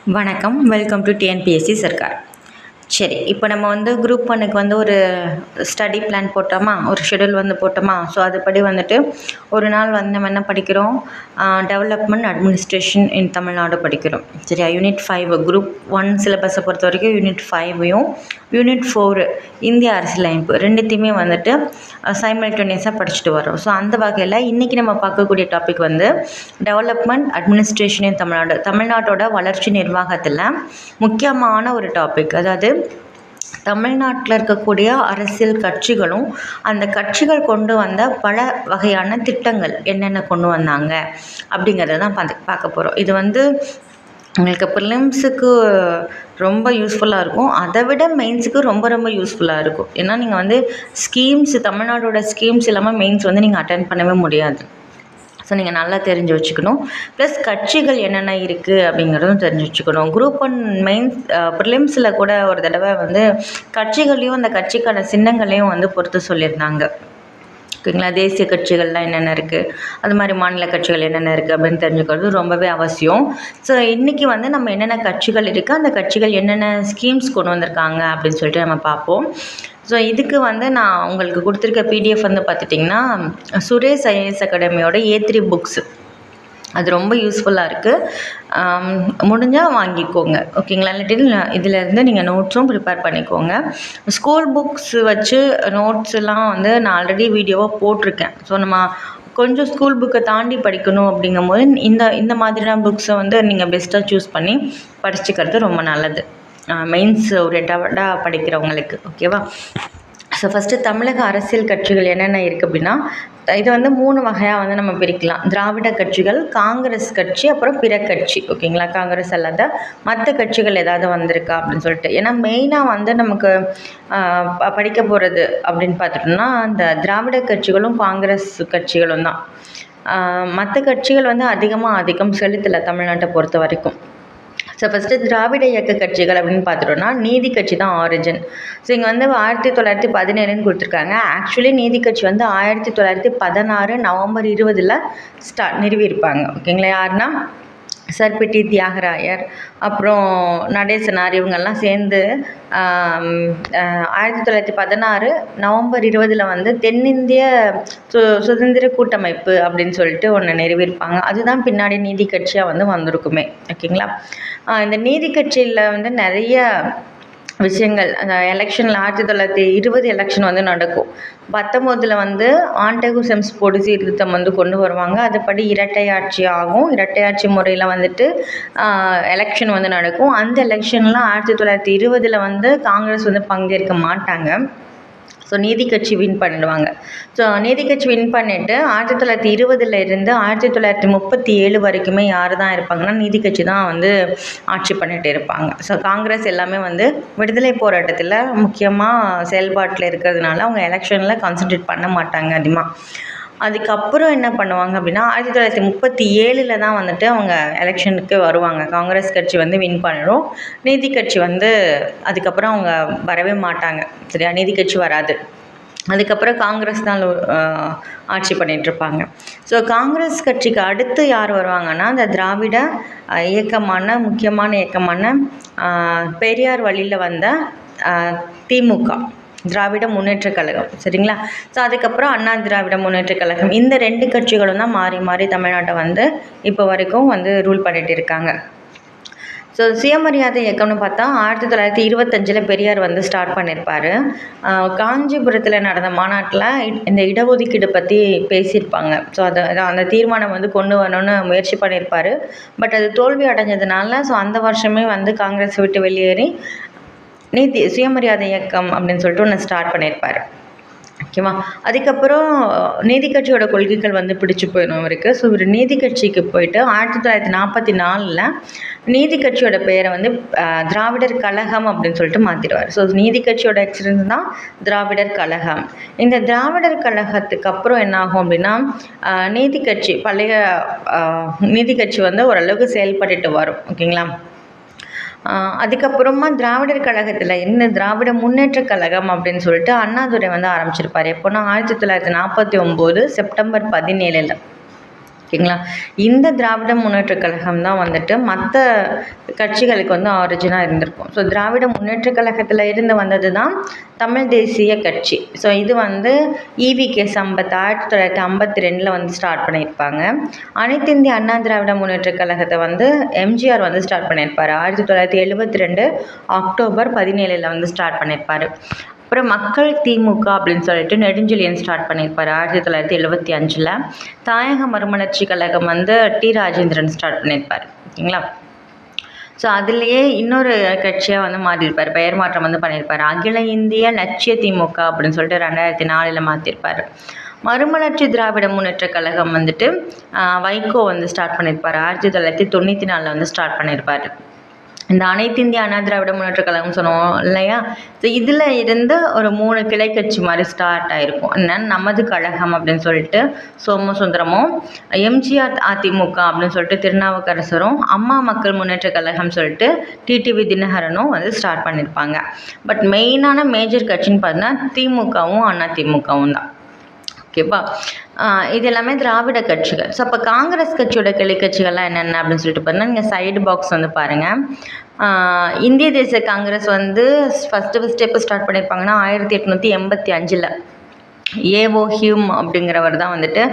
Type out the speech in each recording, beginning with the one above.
வணக்கம். Welcome to TNPSC Sarkar. சரி, இப்போ நம்ம குரூப் ஒன்னுக்கு ஒரு ஸ்டடி பிளான் போட்டோமா, ஒரு ஷெடியூல் போட்டோமா. ஸோ அதுபடி ஒரு நாள் நம்ம என்ன படிக்கிறோம், டெவலப்மெண்ட் அட்மினிஸ்ட்ரேஷன் இன் தமிழ்நாடு படிக்கிறோம். சரியா, யூனிட் 5 குரூப் 1 சிலபஸை பொறுத்த வரைக்கும் யூனிட் 5ஐயும் யூனிட் 4 இந்திய அரசியலமைப்பு ரெண்டுத்தையுமே சைமல்டேனியஸாக படிச்சுட்டு வரோம். ஸோ அந்த வகையில் இன்றைக்கி நம்ம பார்க்கக்கூடிய டாபிக் டெவலப்மெண்ட் அட்மினிஸ்ட்ரேஷன் இன் தமிழ்நாடு, தமிழ்நாட்டோட வளர்ச்சி நிர்வாகத்தில் முக்கியமான ஒரு டாபிக். அதாவது தமிழ்நாட்டில் இருக்கக்கூடிய அரசியல் கட்சிகளும் அந்த கட்சிகள் கொண்டு வந்த பல வகையான திட்டங்கள் என்னென்ன கொண்டு வந்தாங்க அப்படிங்கிறத தான் பார்க்க போகிறோம். இது உங்களுக்கு ப்ரிலிம்ஸுக்கு ரொம்ப யூஸ்ஃபுல்லாக இருக்கும், அதை விட மெயின்ஸுக்கு ரொம்ப ரொம்ப யூஸ்ஃபுல்லாக இருக்கும். ஏன்னா நீங்கள் ஸ்கீம்ஸ், தமிழ்நாடோட ஸ்கீம்ஸ் இல்லாமல் மெயின்ஸ் நீங்கள் அட்டென்ட் பண்ணவே முடியாது. ஸோ நீங்கள் நல்லா தெரிஞ்சு வச்சுக்கணும். ப்ளஸ் கட்சிகள் என்னென்ன இருக்குது அப்படிங்கிறதும் தெரிஞ்சு வச்சுக்கணும். குரூப் 1 மெயின்ஸ் ப்ரிலிம்ஸில் கூட ஒரு தடவை கட்சிகளையும் அந்த கட்சிக்கான சின்னங்களையும் பொறுத்து சொல்லியிருந்தாங்க. ஓகேங்களா, தேசிய கட்சிகள்லாம் என்னென்ன இருக்குது, அது மாதிரி மாநில கட்சிகள் என்னென்ன இருக்குது அப்படின்னு தெரிஞ்சுக்கிறது ரொம்பவே அவசியம். ஸோ இன்றைக்கி நம்ம என்னென்ன கட்சிகள் இருக்குது, அந்த கட்சிகள் என்னென்ன ஸ்கீம்ஸ் கொண்டு வந்திருக்காங்க அப்படின்னு சொல்லிட்டு நம்ம பார்ப்போம். ஸோ இதுக்கு நான் உங்களுக்கு கொடுத்துருக்க பிடிஎஃப் பார்த்துட்டிங்கன்னா சுரேஷ் ஐஏஎஸ் அகாடமியோட A3 புக்ஸு, அது ரொம்ப யூஸ்ஃபுல்லாக இருக்குது. முடிஞ்சால் வாங்கிக்கோங்க. ஓகேங்களா, இல்லாட்டி இதிலேருந்து நீங்கள் நோட்ஸும் ப்ரிப்பேர் பண்ணிக்கோங்க. ஸ்கூல் புக்ஸ் வச்சு நோட்ஸ் எல்லாம் நான் ஆல்ரெடி வீடியோவாக போட்டிருக்கேன். ஸோ நம்ம கொஞ்சம் ஸ்கூல் புக்கை தாண்டி படிக்கணும் அப்படிங்கும்போது இந்த மாதிரியான புக்ஸை நீங்கள் பெஸ்ட்டாக சூஸ் பண்ணி படிச்சுக்கிறது ரொம்ப நல்லது, மெயின்ஸ் ஓரியன்டாக படிக்கிறவங்களுக்கு. ஓகேவா. ஸோ ஃபஸ்ட்டு தமிழக அரசியல் கட்சிகள் என்னென்ன இருக்குது அப்படின்னா, இது 3 வகையாக நம்ம பிரிக்கலாம். திராவிட கட்சிகள், காங்கிரஸ் கட்சி, அப்புறம் பிற கட்சி. ஓகேங்களா, காங்கிரஸ் அல்லாத மற்ற கட்சிகள் ஏதாவது வந்திருக்கா அப்படின்னு சொல்லிட்டு. ஏன்னா மெயினாக நமக்கு படிக்க போகிறது அப்படின்னு பார்த்துட்டோம்னா இந்த திராவிட கட்சிகளும் காங்கிரஸ் கட்சிகளும் தான். மற்ற கட்சிகள் ஆதிக்கம் செலுத்தலை தமிழ்நாட்டை பொறுத்த வரைக்கும். ஸோ ஃபஸ்ட்டு திராவிட இயக்க கட்சிகள் அப்படின்னு பார்த்துட்டோன்னா நீதி கட்சி தான் ஆரிஜின். ஸோ இங்கே 1917ன்னு கொடுத்துருக்காங்க. ஆக்சுவலி நீதி கட்சி 1916 நவம்பர் 20 நிறுவியிருப்பாங்க. ஓகேங்களா, யாருன்னா சர்பிட்டி தியாகராயர், அப்புறம் நடேசனார், இவங்கெல்லாம் சேர்ந்து 1916 நவம்பர் 20 தென்னிந்திய சுதந்திர கூட்டமைப்பு அப்படின்னு சொல்லிட்டு ஒன்று நிறுவியிருப்பாங்க. அதுதான் பின்னாடி நீதி கட்சியாக வந்திருக்குமே. ஓகேங்களா, இந்த நீதி கட்சியில் நிறைய விஷயங்கள், அந்த எலெக்ஷனில் 1920 எலெக்ஷன் நடக்கும். 19 ஆண்டகு செம்ஸ் பொது சீர்திருத்தம் கொண்டு வருவாங்க. அதுபடி இரட்டை ஆட்சி ஆகும். இரட்டை ஆட்சி முறையில் எலெக்ஷன் நடக்கும். அந்த எலெக்ஷனில் 1920 காங்கிரஸ் பங்கேற்க மாட்டாங்க. ஸோ நீதி கட்சி வின் பண்ணிடுவாங்க. ஸோ நீதி கட்சி வின் பண்ணிவிட்டு 1920 இருந்து 1937 வரைக்குமே யார் தான் இருப்பாங்கன்னா நீதி கட்சி தான் ஆட்சி பண்ணிகிட்டு இருப்பாங்க. ஸோ காங்கிரஸ் எல்லாமே விடுதலை போராட்டத்தில் முக்கியமாக செயல்பாட்டில் இருக்கிறதுனால அவங்க எலெக்ஷனில் கான்சன்ட்ரேட் பண்ண மாட்டாங்க அதிகமாக. அதுக்கப்புறம் என்ன பண்ணுவாங்க அப்படின்னா 1937 தான் அவங்க எலெக்ஷனுக்கு வருவாங்க. காங்கிரஸ் கட்சி வின் பண்ணிடும். நீதி கட்சி அதுக்கப்புறம் அவங்க வரவே மாட்டாங்க. சரியா, நீதி கட்சி வராது. அதுக்கப்புறம் காங்கிரஸ் தான் ஆட்சி பண்ணிகிட்ருப்பாங்க. ஸோ காங்கிரஸ் கட்சிக்கு அடுத்து யார் வருவாங்கன்னா அந்த திராவிட முக்கியமான இயக்கமான பெரியார் வழியில் வந்த திமுக, திராவிட முன்னேற்றக் கழகம். சரிங்களா. ஸோ அதுக்கப்புறம் அண்ணா திராவிட முன்னேற்றக் கழகம். இந்த 2 கட்சிகளும் தான் மாறி மாறி தமிழ்நாட்டை இப்போ வரைக்கும் ரூல் பண்ணிகிட்டு இருக்காங்க. ஸோ சுயமரியாதை இயக்கம்னு பார்த்தா 1925 பெரியார் ஸ்டார்ட் பண்ணியிருப்பார். காஞ்சிபுரத்தில் நடந்த மாநாட்டில் இந்த இடஒதுக்கீடு பற்றி பேசியிருப்பாங்க. ஸோ அந்த தீர்மானம் கொண்டு வரணும்னு முயற்சி பண்ணியிருப்பார். பட் அது தோல்வி அடைஞ்சதுனால ஸோ அந்த வருஷமே காங்கிரஸ் விட்டு வெளியேறி சுயமரியாதை இயக்கம் அப்படின்னு சொல்லிட்டு ஒன்று ஸ்டார்ட் பண்ணியிருப்பார். ஓகேவா. அதுக்கப்புறம் நீதி கட்சியோட கொள்கைகள் பிடிச்சி போயிடும் அவருக்கு. ஸோ இவர் நீதி கட்சிக்கு போயிட்டு 1944 நீதி கட்சியோட பெயரை திராவிடர் கழகம் அப்படின்னு சொல்லிட்டு மாற்றிடுவார். ஸோ நீதி கட்சியோட எக்ஸிடென்ஸ் தான் திராவிடர் கழகம். இந்த திராவிடர் கழகத்துக்கு அப்புறம் என்ன ஆகும் அப்படின்னா நீதி கட்சி, பழைய நீதி கட்சி ஓரளவுக்கு செயல்பட்டுட்டு வரும். ஓகேங்களா. அதுக்கப்புறமா திராவிடர் கழகத்தில் என்ன திராவிட முன்னேற்ற கழகம் அப்படின்னு சொல்லிட்டு அண்ணாதுரை ஆரம்பிச்சிருப்பார். எப்போனா 1949 செப்டம்பர் 17. ஓகேங்களா. இந்த திராவிட முன்னேற்றக் கழகம் தான் வந்துட்டு மற்ற கட்சிகளுக்கு வந்து ஆரிஜினாக இருந்திருக்கும். ஸோ திராவிட முன்னேற்றக் கழகத்தில் இருந்து வந்தது தான் தமிழ் தேசிய கட்சி. ஸோ இது வந்து ஈவிகே சம்பத் 1952 வந்து ஸ்டார்ட் பண்ணியிருப்பாங்க. அனைத்து இந்திய அண்ணா திராவிட முன்னேற்றக் கழகத்தை வந்து எம்ஜிஆர் வந்து ஸ்டார்ட் பண்ணியிருப்பார். 1972 அக்டோபர் 17 வந்து ஸ்டார்ட் பண்ணியிருப்பார். அப்புறம் மக்கள் திமுக அப்படின்னு சொல்லிட்டு நெடுஞ்செழியன் ஸ்டார்ட் பண்ணியிருப்பார் 1975. தாயக மறுமலர்ச்சி கழகம் வந்து டி ராஜேந்திரன் ஸ்டார்ட் பண்ணியிருப்பார். ஓகேங்களா. ஸோ அதுலேயே இன்னொரு கட்சியாக வந்து மாறியிருப்பார், பெயர் மாற்றம் வந்து பண்ணியிருப்பார். அகில இந்திய லட்சிய திமுக அப்படின்னு சொல்லிட்டு 2004 மாற்றிருப்பார். மறுமலர்ச்சி திராவிட முன்னேற்ற கழகம் வந்துட்டு வைகோ வந்து ஸ்டார்ட் பண்ணியிருப்பார். 1994 வந்து ஸ்டார்ட் பண்ணியிருப்பார். இந்த அனைத்து இந்திய அண்ணா திராவிட முன்னேற்ற கழகம் சொன்னோம் இல்லையா. ஸோ இதில் இருந்து ஒரு 3 கிளை கட்சி மாதிரி ஸ்டார்ட் ஆகிருக்கும். என்னென்னா நமது கழகம் அப்படின்னு சொல்லிட்டு சோமசுந்தரமும், எம்ஜிஆர் அதிமுக அப்படின்னு சொல்லிட்டு திருநாவுக்கரசரும், அம்மா மக்கள் முன்னேற்ற கழகம் சொல்லிட்டு டிடிவி தினகரனும் வந்து ஸ்டார்ட் பண்ணியிருப்பாங்க. பட் மெயினான மேஜர் கட்சின்னு பார்த்தீங்கன்னா திமுகவும் அண்ணா திமுகவும் தான். ஓகேப்பா. இது எல்லாமே திராவிட கட்சிகள். ஸோ அப்போ காங்கிரஸ் கட்சியோட கிளை கட்சிகள்லாம் என்னென்ன அப்படின்னு சொல்லிட்டு பார்த்தீங்கன்னா நீங்கள் சைடு பாக்ஸ் வந்து பாருங்கள். இந்திய தேசிய காங்கிரஸ் வந்து ஃபஸ்ட்டு எப்போ ஸ்டார்ட் பண்ணியிருப்பாங்கன்னா 1885 ஏஓ ஹியூம் அப்படிங்கிறவர் தான் வந்துட்டு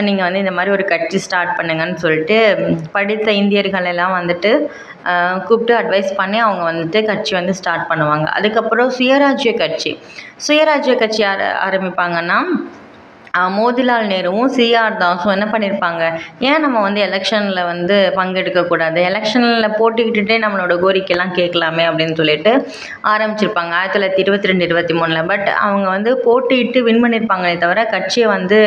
நீங்கள் வந்து இந்த மாதிரி ஒரு கட்சி ஸ்டார்ட் பண்ணுங்கன்னு சொல்லிட்டு படித்த இந்தியர்கள் எல்லாம் வந்துட்டு கூப்பிட்டு அட்வைஸ் பண்ணி அவங்க வந்துட்டு கட்சி வந்து ஸ்டார்ட் பண்ணுவாங்க. அதுக்கப்புறம் சுயராஜ்ய கட்சி ஆரம்பிப்பாங்கன்னா மோதிலால் நேருவும் சிஆர் தாஸும் என்ன பண்ணியிருப்பாங்க, ஏன் நம்ம வந்து எலெக்ஷனில் வந்து பங்கெடுக்கக்கூடாது, எலெக்ஷனில் போட்டிக்கிட்டுட்டே நம்மளோட கோரிக்கைலாம் கேட்கலாமே அப்படின்னு சொல்லிட்டு ஆரம்பிச்சிருப்பாங்க 1922-23. பட் அவங்க வந்து போட்டியிட்டு வின் பண்ணியிருப்பாங்களே தவிர கட்சியை வந்து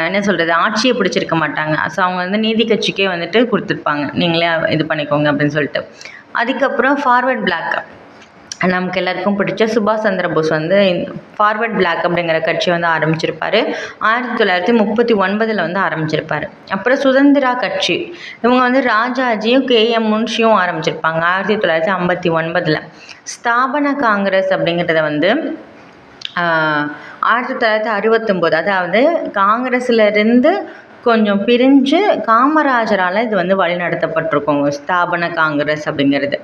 என்ன சொல்கிறது, ஆட்சியை பிடிச்சிருக்க மாட்டாங்க. ஸோ அவங்க வந்து நீதி கட்சிக்கே வந்துட்டு கொடுத்துருப்பாங்க, நீங்களே இது பண்ணிக்கோங்க அப்படின்னு சொல்லிட்டு. அதுக்கப்புறம் ஃபார்வர்ட் பிளாக், நமக்கு எல்லாருக்கும் பிடிச்ச சுபாஷ் சந்திர போஸ் வந்து ஃபார்வர்ட் பிளாக் அப்படிங்கிற கட்சி வந்து ஆரம்பிச்சிருப்பார். 1939 வந்து ஆரம்பிச்சிருப்பார். அப்புறம் சுதந்திரா கட்சி, இவங்க வந்து ராஜாஜியும் கேஎம் முன்ஷியும் ஆரம்பிச்சிருப்பாங்க 1959. ஸ்தாபன காங்கிரஸ் அப்படிங்கிறத வந்து 1969, அதாவது காங்கிரஸ்லேருந்து கொஞ்சம் பிரிஞ்சு காமராஜரால் இது வந்து வழிநடத்தப்பட்டிருக்கோங்க ஸ்தாபன காங்கிரஸ் அப்படிங்கிறது.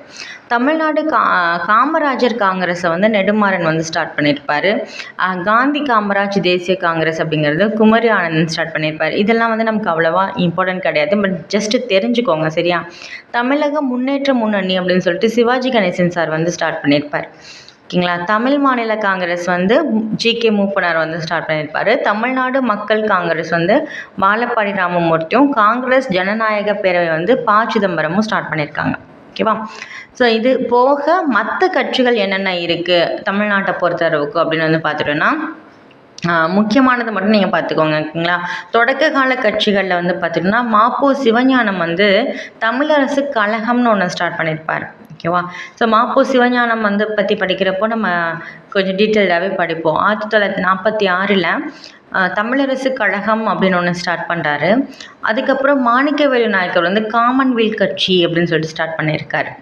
தமிழ்நாடு காமராஜர் காங்கிரஸை வந்து நெடுமாறன் வந்து ஸ்டார்ட் பண்ணியிருப்பார். காந்தி காமராஜ் தேசிய காங்கிரஸ் அப்படிங்கிறது குமரி ஆனந்தன் ஸ்டார்ட் பண்ணியிருப்பார். இதெல்லாம் வந்து நமக்கு அவ்வளோவா இம்பார்ட்டன்ட் கிடையாது, பட் ஜஸ்ட்டு தெரிஞ்சுக்கோங்க சரியா. தமிழக முன்னேற்ற முன்னணி அப்படின்னு சொல்லிட்டு சிவாஜி கணேசன் சார் வந்து ஸ்டார்ட் பண்ணியிருப்பார். ஓகேங்களா. தமிழ் மாநில காங்கிரஸ் வந்து ஜிகே மூப்பனார் வந்து ஸ்டார்ட் பண்ணியிருப்பார். தமிழ்நாடு மக்கள் காங்கிரஸ் வந்து வாழப்பாடி ராமமூர்த்தியும், காங்கிரஸ் ஜனநாயக பேரவை வந்து ப. சிதம்பரமும் ஸ்டார்ட் பண்ணியிருக்காங்க. ஓகேவா. ஸோ இது போக மற்ற கட்சிகள் என்னென்ன இருக்குது தமிழ்நாட்டை பொறுத்தளவுக்கு அப்படின்னு வந்து பார்த்துட்டோன்னா முக்கியமானது மட்டும் நீங்கள் பார்த்துக்கோங்க. ஓகேங்களா. தொடக்க கால கட்சிகளில் வந்து பார்த்துட்டோன்னா மாப்போ சிவஞானம் வந்து தமிழரசு கழகம்னு ஒன்று ஸ்டார்ட் பண்ணியிருப்பார். ஓகேவா. ஸோ மாப்போ சிவஞானம் வந்து பற்றி படிக்கிறப்போ நம்ம கொஞ்சம் டீட்டெயில்டாகவே படிப்போம். 1946 தமிழரசு கழகம் அப்படின்னு ஒன்று ஸ்டார்ட் பண்ணுறாரு. அதுக்கப்புறம் மாணிக்கவேலு நாயக்கர் வந்து காமன்வெல்த் கட்சி அப்படின்னு சொல்லிட்டு ஸ்டார்ட் பண்ணியிருக்காரு.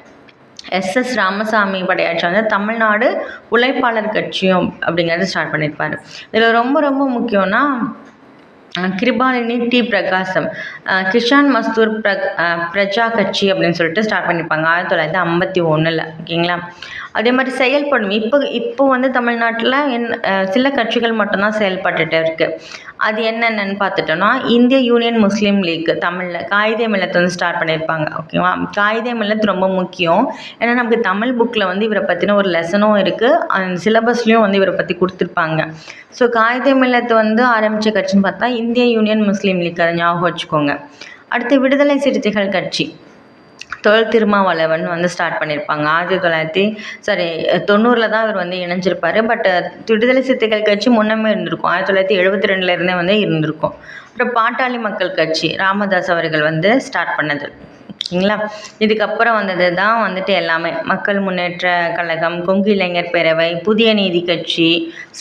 எஸ்எஸ் ராமசாமி படையாட்சி வந்து தமிழ்நாடு உழைப்பாளர் கட்சியும் அப்படிங்கிறது ஸ்டார்ட் பண்ணியிருப்பார். இதில் ரொம்ப ரொம்ப முக்கியம்னா கிருபாலினி டி பிரகாசம் கிஷான் மஸ்தூர் பிரஜா கட்சி அப்படின்னு சொல்லிட்டு ஸ்டார்ட் பண்ணியிருப்பாங்க 1951. ஓகேங்களா. அதே மாதிரி செயல்படும் இப்போ வந்து தமிழ்நாட்டில் சில கட்சிகள் மட்டும்தான் செயல்பட்டுட்டு இருக்குது. அது என்னென்னு பார்த்துட்டோன்னா இந்திய யூனியன் முஸ்லீம் லீக், தமிழில் காயிதே மில்லத் வந்து ஸ்டார்ட் பண்ணியிருப்பாங்க. ஓகேவா. காயிதே மில்லத் ரொம்ப முக்கியம், ஏன்னா நமக்கு தமிழ் புக்கில் வந்து இவரை பற்றின ஒரு லெசனும் இருக்குது, அந்த சிலபஸ்லேயும் வந்து இவரை பற்றி கொடுத்துருப்பாங்க. ஸோ காயிதே மில்லத் வந்து ஆரம்பித்த கட்சின்னு பார்த்தா இந்திய யூனியன் முஸ்லீம் லீக், அதை ஞாபகம் வச்சுக்கோங்க. அடுத்து விடுதலை சிறுத்தைகள் கட்சி தொல் திருமாவளவன் வந்து ஸ்டார்ட் பண்ணியிருப்பாங்க 1990 தான் இவர் வந்து இணைஞ்சிருப்பார். பட் விடுதலை சிறுத்தைகள் கட்சி முன்னமே இருந்திருக்கும், 1972 வந்து இருந்திருக்கும். அப்புறம் பாட்டாளி மக்கள் கட்சி ராமதாஸ் அவர்கள் வந்து ஸ்டார்ட் பண்ணது. ஓகேங்களா. இதுக்கப்புறம் வந்தது தான் வந்துட்டு எல்லாமே மக்கள் முன்னேற்ற கழகம், கொங்கு இளைஞர் பேரவை, புதிய நீதி கட்சி,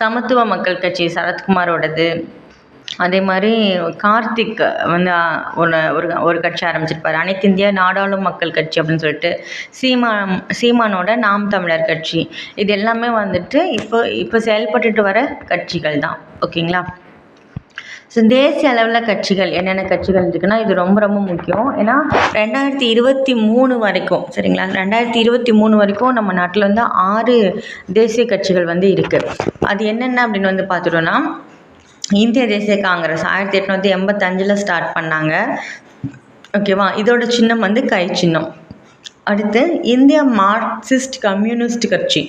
சமத்துவ மக்கள் கட்சி சரத்குமாரோடது. அதே மாதிரி கார்த்திக் வந்து ஒரு கட்சி ஆரம்பிச்சிருப்பார், அனைத்து இந்திய நாடாளும் மக்கள் கட்சி அப்படின்னு சொல்லிட்டு. சீமானோட நாம் தமிழர் கட்சி. இது எல்லாமே வந்துட்டு இப்போ செயல்பட்டுட்டு வர கட்சிகள் தான். ஓகேங்களா. ஸோ தேசிய அளவில் கட்சிகள் என்னென்ன கட்சிகள் இருக்குன்னா இது ரொம்ப ரொம்ப முக்கியம். ஏன்னா 2023 வரைக்கும் சரிங்களா, 2023 வரைக்கும் நம்ம நாட்டில் வந்து 6 தேசிய கட்சிகள் வந்து இருக்குது. அது என்னென்ன அப்படின்னு வந்து பார்த்துட்டோன்னா, இந்திய தேசிய காங்கிரஸ் 1885 ஸ்டார்ட் பண்ணாங்க. ஓகேவா, இதோட சின்னம் வந்து கை சின்னம். அடுத்து இந்திய மார்க்சிஸ்ட் கம்யூனிஸ்ட் கட்சி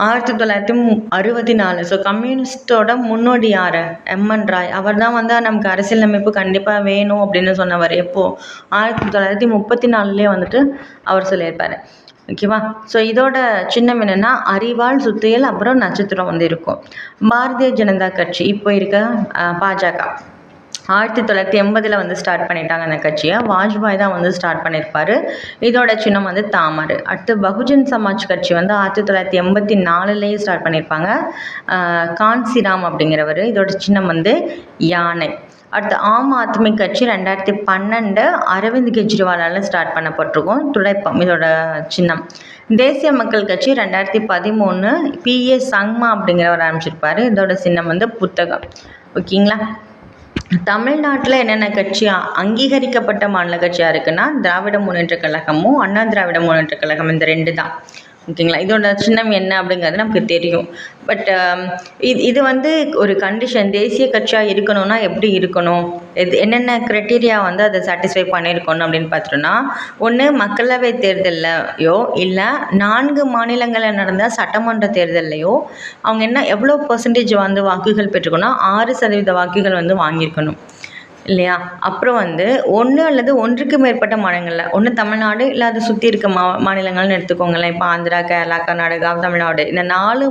1964. ஸோ கம்யூனிஸ்டோட முன்னோடி யார்? எம்என் ராய். அவர் தான் வந்து நமக்கு அரசியலமைப்பு கண்டிப்பாக வேணும் அப்படின்னு சொன்னவர். எப்போது? 1934 வந்துட்டு அவர் சொல்லியிருப்பார். ஓகேவா. ஸோ இதோட சின்னம் என்னென்னா அரிவாள், சுத்தியல், அப்புறம் நட்சத்திரம் வந்து இருக்கும். பாரதிய ஜனதா கட்சி இப்போ இருக்க பாஜக 1980 வந்து ஸ்டார்ட் பண்ணிட்டாங்க அந்த கட்சியை. வாஜ்பாய் தான் வந்து ஸ்டார்ட் பண்ணியிருப்பார். இதோட சின்னம் வந்து தாமரை. அடுத்து பகுஜன் சமாஜ் கட்சி வந்து 1984 ஸ்டார்ட் பண்ணியிருப்பாங்க. கான்சிராம் அப்படிங்கிறவர். இதோட சின்னம் வந்து யானை. அடுத்து ஆம் ஆத்மி கட்சி 2012 அரவிந்த் கெஜ்ரிவாலால் ஸ்டார்ட் பண்ணப்பட்டிருக்கும். துடைப்பம் இதோட சின்னம். தேசிய மக்கள் கட்சி 2013 PA சங்மா அப்படிங்கிறவர் ஆரம்பிச்சிருப்பார். இதோட சின்னம் வந்து புத்தகம். ஓகேங்களா. தமிழ்நாட்டில் என்னென்ன கட்சி அங்கீகரிக்கப்பட்ட மாநில கட்சியாக இருக்குன்னா திராவிட முன்னேற்ற கழகமும் அண்ணா திராவிட முன்னேற்ற கழகம், இந்த 2 தான். ஓகேங்களா. இதோட சின்னம் என்ன அப்படிங்கிறது நமக்கு தெரியும். பட் இது வந்து ஒரு கண்டிஷன். தேசிய கட்சியாக இருக்கணும்னா எப்படி இருக்கணும், என்னென்ன க்ரைட்டீரியா வந்து அதை சாட்டிஸ்ஃபை பண்ணியிருக்கணும் அப்படின்னு பார்த்துட்டோன்னா, ஒன்று மக்களவை தேர்தல்லையோ இல்லை 4 மாநிலங்களில் நடந்த சட்டமன்ற தேர்தல்லையோ அவங்க எவ்வளோ பர்சன்டேஜ் வந்து வாக்குகள் பெற்றுக்கணும், 6% வாக்குகள் வந்து வாங்கியிருக்கணும் இல்லையா. அப்புறம் வந்து 1 அல்லது 1க்கு மேற்பட்ட மாநிலங்களில், ஒன்று தமிழ்நாடு இல்லை அதை சுற்றி இருக்க மாநிலங்கள்னு எடுத்துக்கோங்களேன். இப்போ ஆந்திரா, கேரளா, கர்நாடகா, தமிழ்நாடு, இந்த 4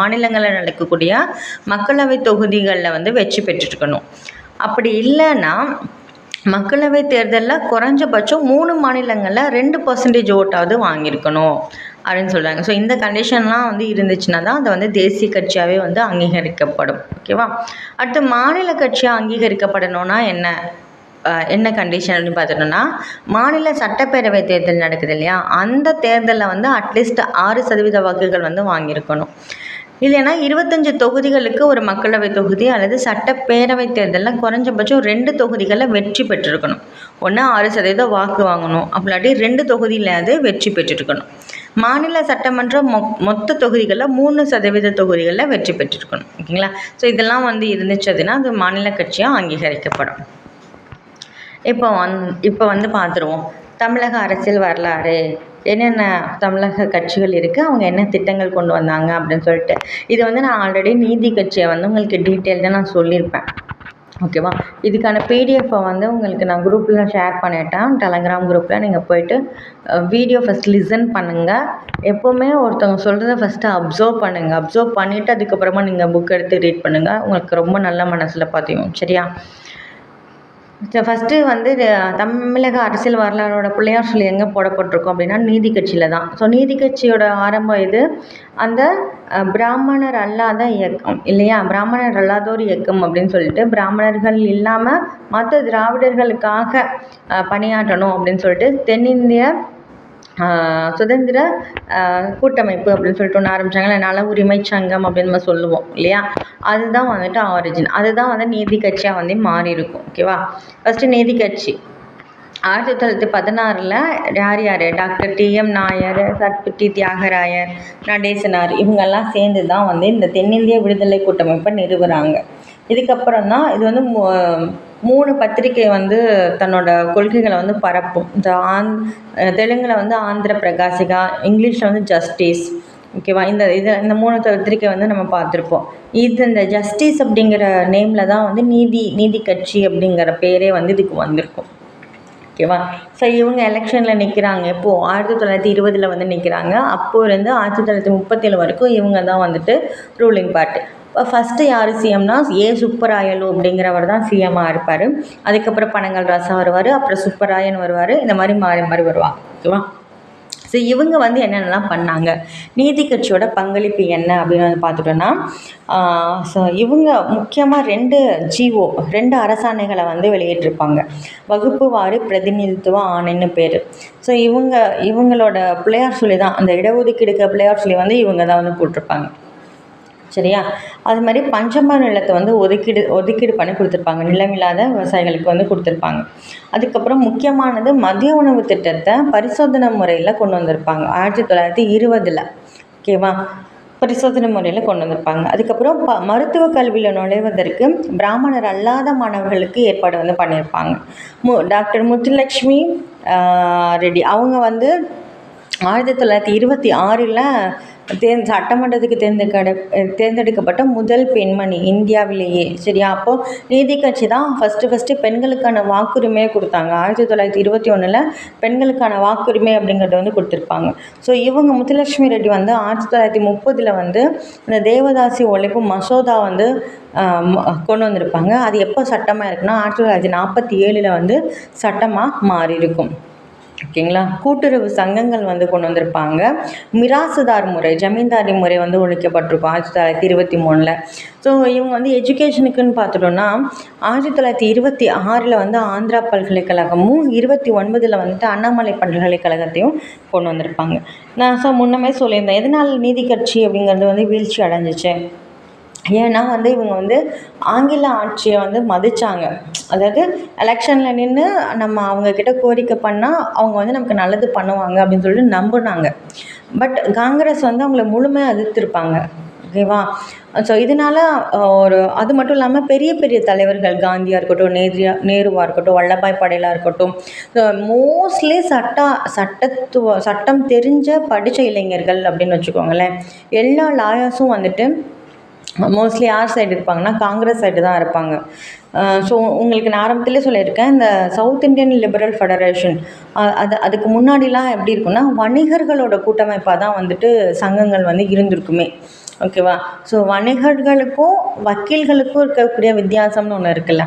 மாநிலங்களில் நடக்கக்கூடிய மக்களவை தொகுதிகளில் வந்து வெற்றி பெற்றுருக்கணும். அப்படி இல்லைன்னா மக்களவை தேர்தலில் குறைஞ்சபட்சம் 3 மாநிலங்களில் 2% ஓட்டாவது வாங்கியிருக்கணும் அப்படின்னு சொல்கிறாங்க. ஸோ இந்த கண்டிஷன்லாம் வந்து இருந்துச்சுன்னா தான் அது வந்து தேசிய கட்சியாகவே வந்து அங்கீகரிக்கப்படும். ஓகேவா. அடுத்து மாநில கட்சியாக அங்கீகரிக்கப்படணும்னா என்ன கண்டிஷன் அப்படின்னு பார்த்துட்டோம்னா, மாநில சட்டப்பேரவை தேர்தல் நடக்குது இல்லையா, அந்த தேர்தலில் வந்து அட்லீஸ்ட் 6% வாக்குகள் வந்து வாங்கியிருக்கணும். இல்லைன்னா 25 தொகுதிகளுக்கு ஒரு மக்களவை தொகுதி அல்லது சட்டப்பேரவை தேர்தலில் குறைஞ்சபட்சம் 2 தொகுதிகளில் வெற்றி பெற்றிருக்கணும். ஒன்று 6% வாக்கு வாங்கணும், அப்படிலாட்டி 2 தொகுதியிலாவது வெற்றி பெற்றிருக்கணும். மாநில சட்டமன்ற மொத்த தொகுதிகளில் 3% தொகுதிகளில் வெற்றி பெற்றிருக்கணும். ஓகேங்களா. ஸோ இதெல்லாம் வந்து இருந்துச்சுன்னா அது மாநில கட்சியாக அங்கீகரிக்கப்படும். இப்போ வந்து பார்த்துருவோம் தமிழக அரசியல் வரலாறு, என்னென்ன தமிழக கட்சிகள் இருக்குது, அவங்க என்ன திட்டங்கள் கொண்டு வந்தாங்க அப்படின்னு சொல்லிட்டு. இது வந்து நான் ஆல்ரெடி நீதி கட்சியை வந்து உங்களுக்கு டீட்டெயில்டாக நான் சொல்லியிருப்பேன். ஓகேவா. இதுக்கான பிடிஎஃப்பை வந்து உங்களுக்கு நான் குரூப்பில் ஷேர் பண்ணிட்டேன், டெலகிராம் குரூப்பில். நீங்கள் போய்ட்டு வீடியோ ஃபஸ்ட் லிசன் பண்ணுங்கள். எப்போவுமே ஒருத்தவங்க சொல்கிறத ஃபஸ்ட்டு அப்சர்வ் பண்ணுங்கள். அப்சர்வ் பண்ணிவிட்டு அதுக்கப்புறமா நீங்கள் புக் எடுத்து ரீட் பண்ணுங்கள். உங்களுக்கு ரொம்ப நல்ல மனசில் பார்த்தியும். சரியா. ஃபஸ்ட்டு வந்து தமிழக அரசியல் வரலாறோட பிள்ளையார் சொல்லி எங்கே போடப்பட்டிருக்கோம் அப்படின்னா நீதி கட்சியில் தான். ஸோ நீதி கட்சியோட ஆரம்பம் இது அந்த பிராமணர் அல்லாத இயக்கம் இல்லையா, பிராமணர் அல்லாதோர் இயக்கம் அப்படின்னு சொல்லிட்டு பிராமணர்கள் இல்லாமல் மற்ற திராவிடர்களுக்காக பணியாற்றணும் அப்படின்னு சொல்லிட்டு தென்னிந்திய சுதந்திர கூட்டமைப்பு அப்படின்னு சொல்லிட்டு ஒன்று ஆரம்பித்தாங்களே, நல உரிமை சங்கம் அப்படின்னு நம்ம சொல்லுவோம் இல்லையா, அதுதான் வந்துட்டு ஆரிஜின். அதுதான் வந்து நீதி கட்சியாக வந்து மாறி இருக்கும். ஓகேவா. ஃபஸ்ட்டு நீதி கட்சி 1916 யார் டாக்டர் TM நாயர், சத்பதி தியாகராயர், நடேசனார் இவங்கெல்லாம் சேர்ந்து தான் வந்து இந்த தென்னிந்திய விடுதலை கூட்டமைப்பை நிறுவுகிறாங்க. இதுக்கப்புறம் தான் இது வந்து 3 பத்திரிகை வந்து தன்னோட கொள்கைகளை வந்து பரப்பும். இந்த தெலுங்கில் வந்து ஆந்திர பிரகாசிகா, இங்கிலீஷில் வந்து ஜஸ்டிஸ். ஓகேவா. இந்த 3 பத்திரிக்கை வந்து நம்ம பார்த்துருப்போம். இந்த ஜஸ்டிஸ் அப்படிங்கிற நேமில் தான் வந்து நீதி கட்சி அப்படிங்கிற பேரே வந்து இதுக்கு வந்திருக்கும். ஓகேவா. ஸோ இவங்க எலெக்ஷனில் நிற்கிறாங்க. இப்போது 1920 வந்து நிற்கிறாங்க. அப்போலேருந்து 1937 வரைக்கும் இவங்க தான் வந்துட்டு ரூலிங் பார்ட்டி. ஃபஸ்ட்டு யார் சிஎம்னா சுப்பராயலு அப்படிங்கிறவர் தான் சிஎம்மாக இருப்பார். அதுக்கப்புறம் பனங்கல் ராசா வருவார், அப்புறம் சுப்பராயன் வருவார். இந்த மாதிரி மாறி வருவாங்க. ஓகேவா. ஸோ இவங்க வந்து என்னென்னலாம் பண்ணாங்க, நீதி கட்சியோட பங்களிப்பு என்ன அப்படின்னு வந்து பார்த்துட்டோன்னா, ஸோ இவங்க முக்கியமாக 2 அரசாணைகளை வந்து வெளியிட்டிருப்பாங்க. வகுப்பு வாரி பிரதிநிதித்துவ ஆணைன்னு பேர். ஸோ இவங்களோட பிள்ளையார் சொல்லி தான், அந்த இடஒதுக்கீடுக்கு பிள்ளையார் சொல்லி வந்து இவங்க தான் வந்து போட்டிருப்பாங்க. சரியா? அது மாதிரி பஞ்சம நிலத்தை வந்து ஒதுக்கீடு பண்ணி கொடுத்துருப்பாங்க. நிலமில்லாத விவசாயிகளுக்கு வந்து கொடுத்துருப்பாங்க. அதுக்கப்புறம் முக்கியமானது மதிய உணவு திட்டத்தை பரிசோதனை முறையில் கொண்டு வந்திருப்பாங்க 1920. ஓகேவா? பரிசோதனை முறையில் கொண்டு வந்திருப்பாங்க. அதுக்கப்புறம் மருத்துவ கல்வியில் நுழைவதற்கு பிராமணர் அல்லாத மாணவர்களுக்கு ஏற்பாடு வந்து பண்ணியிருப்பாங்க. டாக்டர் முத்துலட்சுமி ரெட்டி அவங்க வந்து 1926 சட்டமன்றத்துக்கு தேர்ந்தெடுக்கப்பட்ட முதல் பெண்மணி இந்தியாவிலேயே. சரியா? அப்போது நீதி கட்சி தான் ஃபஸ்ட்டு பெண்களுக்கான வாக்குரிமையை கொடுத்தாங்க. 1921 பெண்களுக்கான வாக்குரிமை அப்படிங்கிறத வந்து கொடுத்துருப்பாங்க. ஸோ இவங்க முத்துலட்சுமி ரெட்டி வந்து 1930 வந்து இந்த தேவதாசி ஒழிப்பு மசோதா வந்து கொண்டு வந்திருப்பாங்க. அது எப்போ சட்டமாக இருக்குன்னா 1947 வந்து சட்டமாக மாறி இருக்கும். ஓகேங்களா? கூட்டுறவு சங்கங்கள் வந்து கொண்டு வந்திருப்பாங்க. மிராசுதார் முறை, ஜமீன்தாரி முறை வந்து ஒழிக்கப்பட்டிருக்கும் 1923. ஸோ இவங்க வந்து எஜுகேஷனுக்குன்னு பார்த்துட்டோன்னா 1926 வந்து ஆந்திரா பல்கலைக்கழகமும் 1929 வந்துட்டு அண்ணாமலை பல்கலைக்கழகத்தையும் கொண்டு வந்திருப்பாங்க. நான் முன்னமே சொல்லியிருந்தேன் எதனால் நீதி கட்சி அப்படிங்கிறது வந்து வீழ்ச்சி அடைஞ்சிச்சு. ஏன்னா வந்து இவங்க வந்து ஆங்கில ஆட்சியை வந்து மதித்தாங்க. அதாவது எலெக்ஷனில் நின்று நம்ம அவங்கக்கிட்ட கோரிக்கை பண்ணால் அவங்க வந்து நமக்கு நல்லது பண்ணுவாங்க அப்படின்னு சொல்லிட்டு நம்பினாங்க. பட் காங்கிரஸ் வந்து அவங்கள முழுமையாக எதிர்த்திருப்பாங்க. ஓகேவா? ஸோ இதனால் அது மட்டும் இல்லாமல் பெரிய பெரிய தலைவர்கள் காந்தியாக இருக்கட்டும், நேருவாக இருக்கட்டும், வல்லபாய் படேலாக இருக்கட்டும், மோஸ்ட்லி சட்டம் தெரிஞ்ச படித்த இளைஞர்கள் அப்படின்னு வச்சுக்கோங்களேன். எல்லா லாயர்ஸும் வந்துட்டு மோஸ்ட்லி யார் சைடு இருப்பாங்கன்னா காங்கிரஸ் சைடு தான் இருப்பாங்க. ஸோ உங்களுக்கு நான் ஆரம்பத்திலே சொல்லியிருக்கேன், இந்த சவுத் இந்தியன் லிபரல் ஃபெடரேஷன் அதுக்கு முன்னாடிலாம் எப்படி இருக்குன்னா வணிகர்களோட கூட்டமைப்பாக தான் வந்துட்டு சங்கங்கள் வந்து இருந்திருக்குமே. ஓகேவா? ஸோ வணிகர்களுக்கும் வக்கீல்களுக்கும் இருக்கக்கூடிய வித்தியாசம்னு ஒன்று இருக்குல்ல.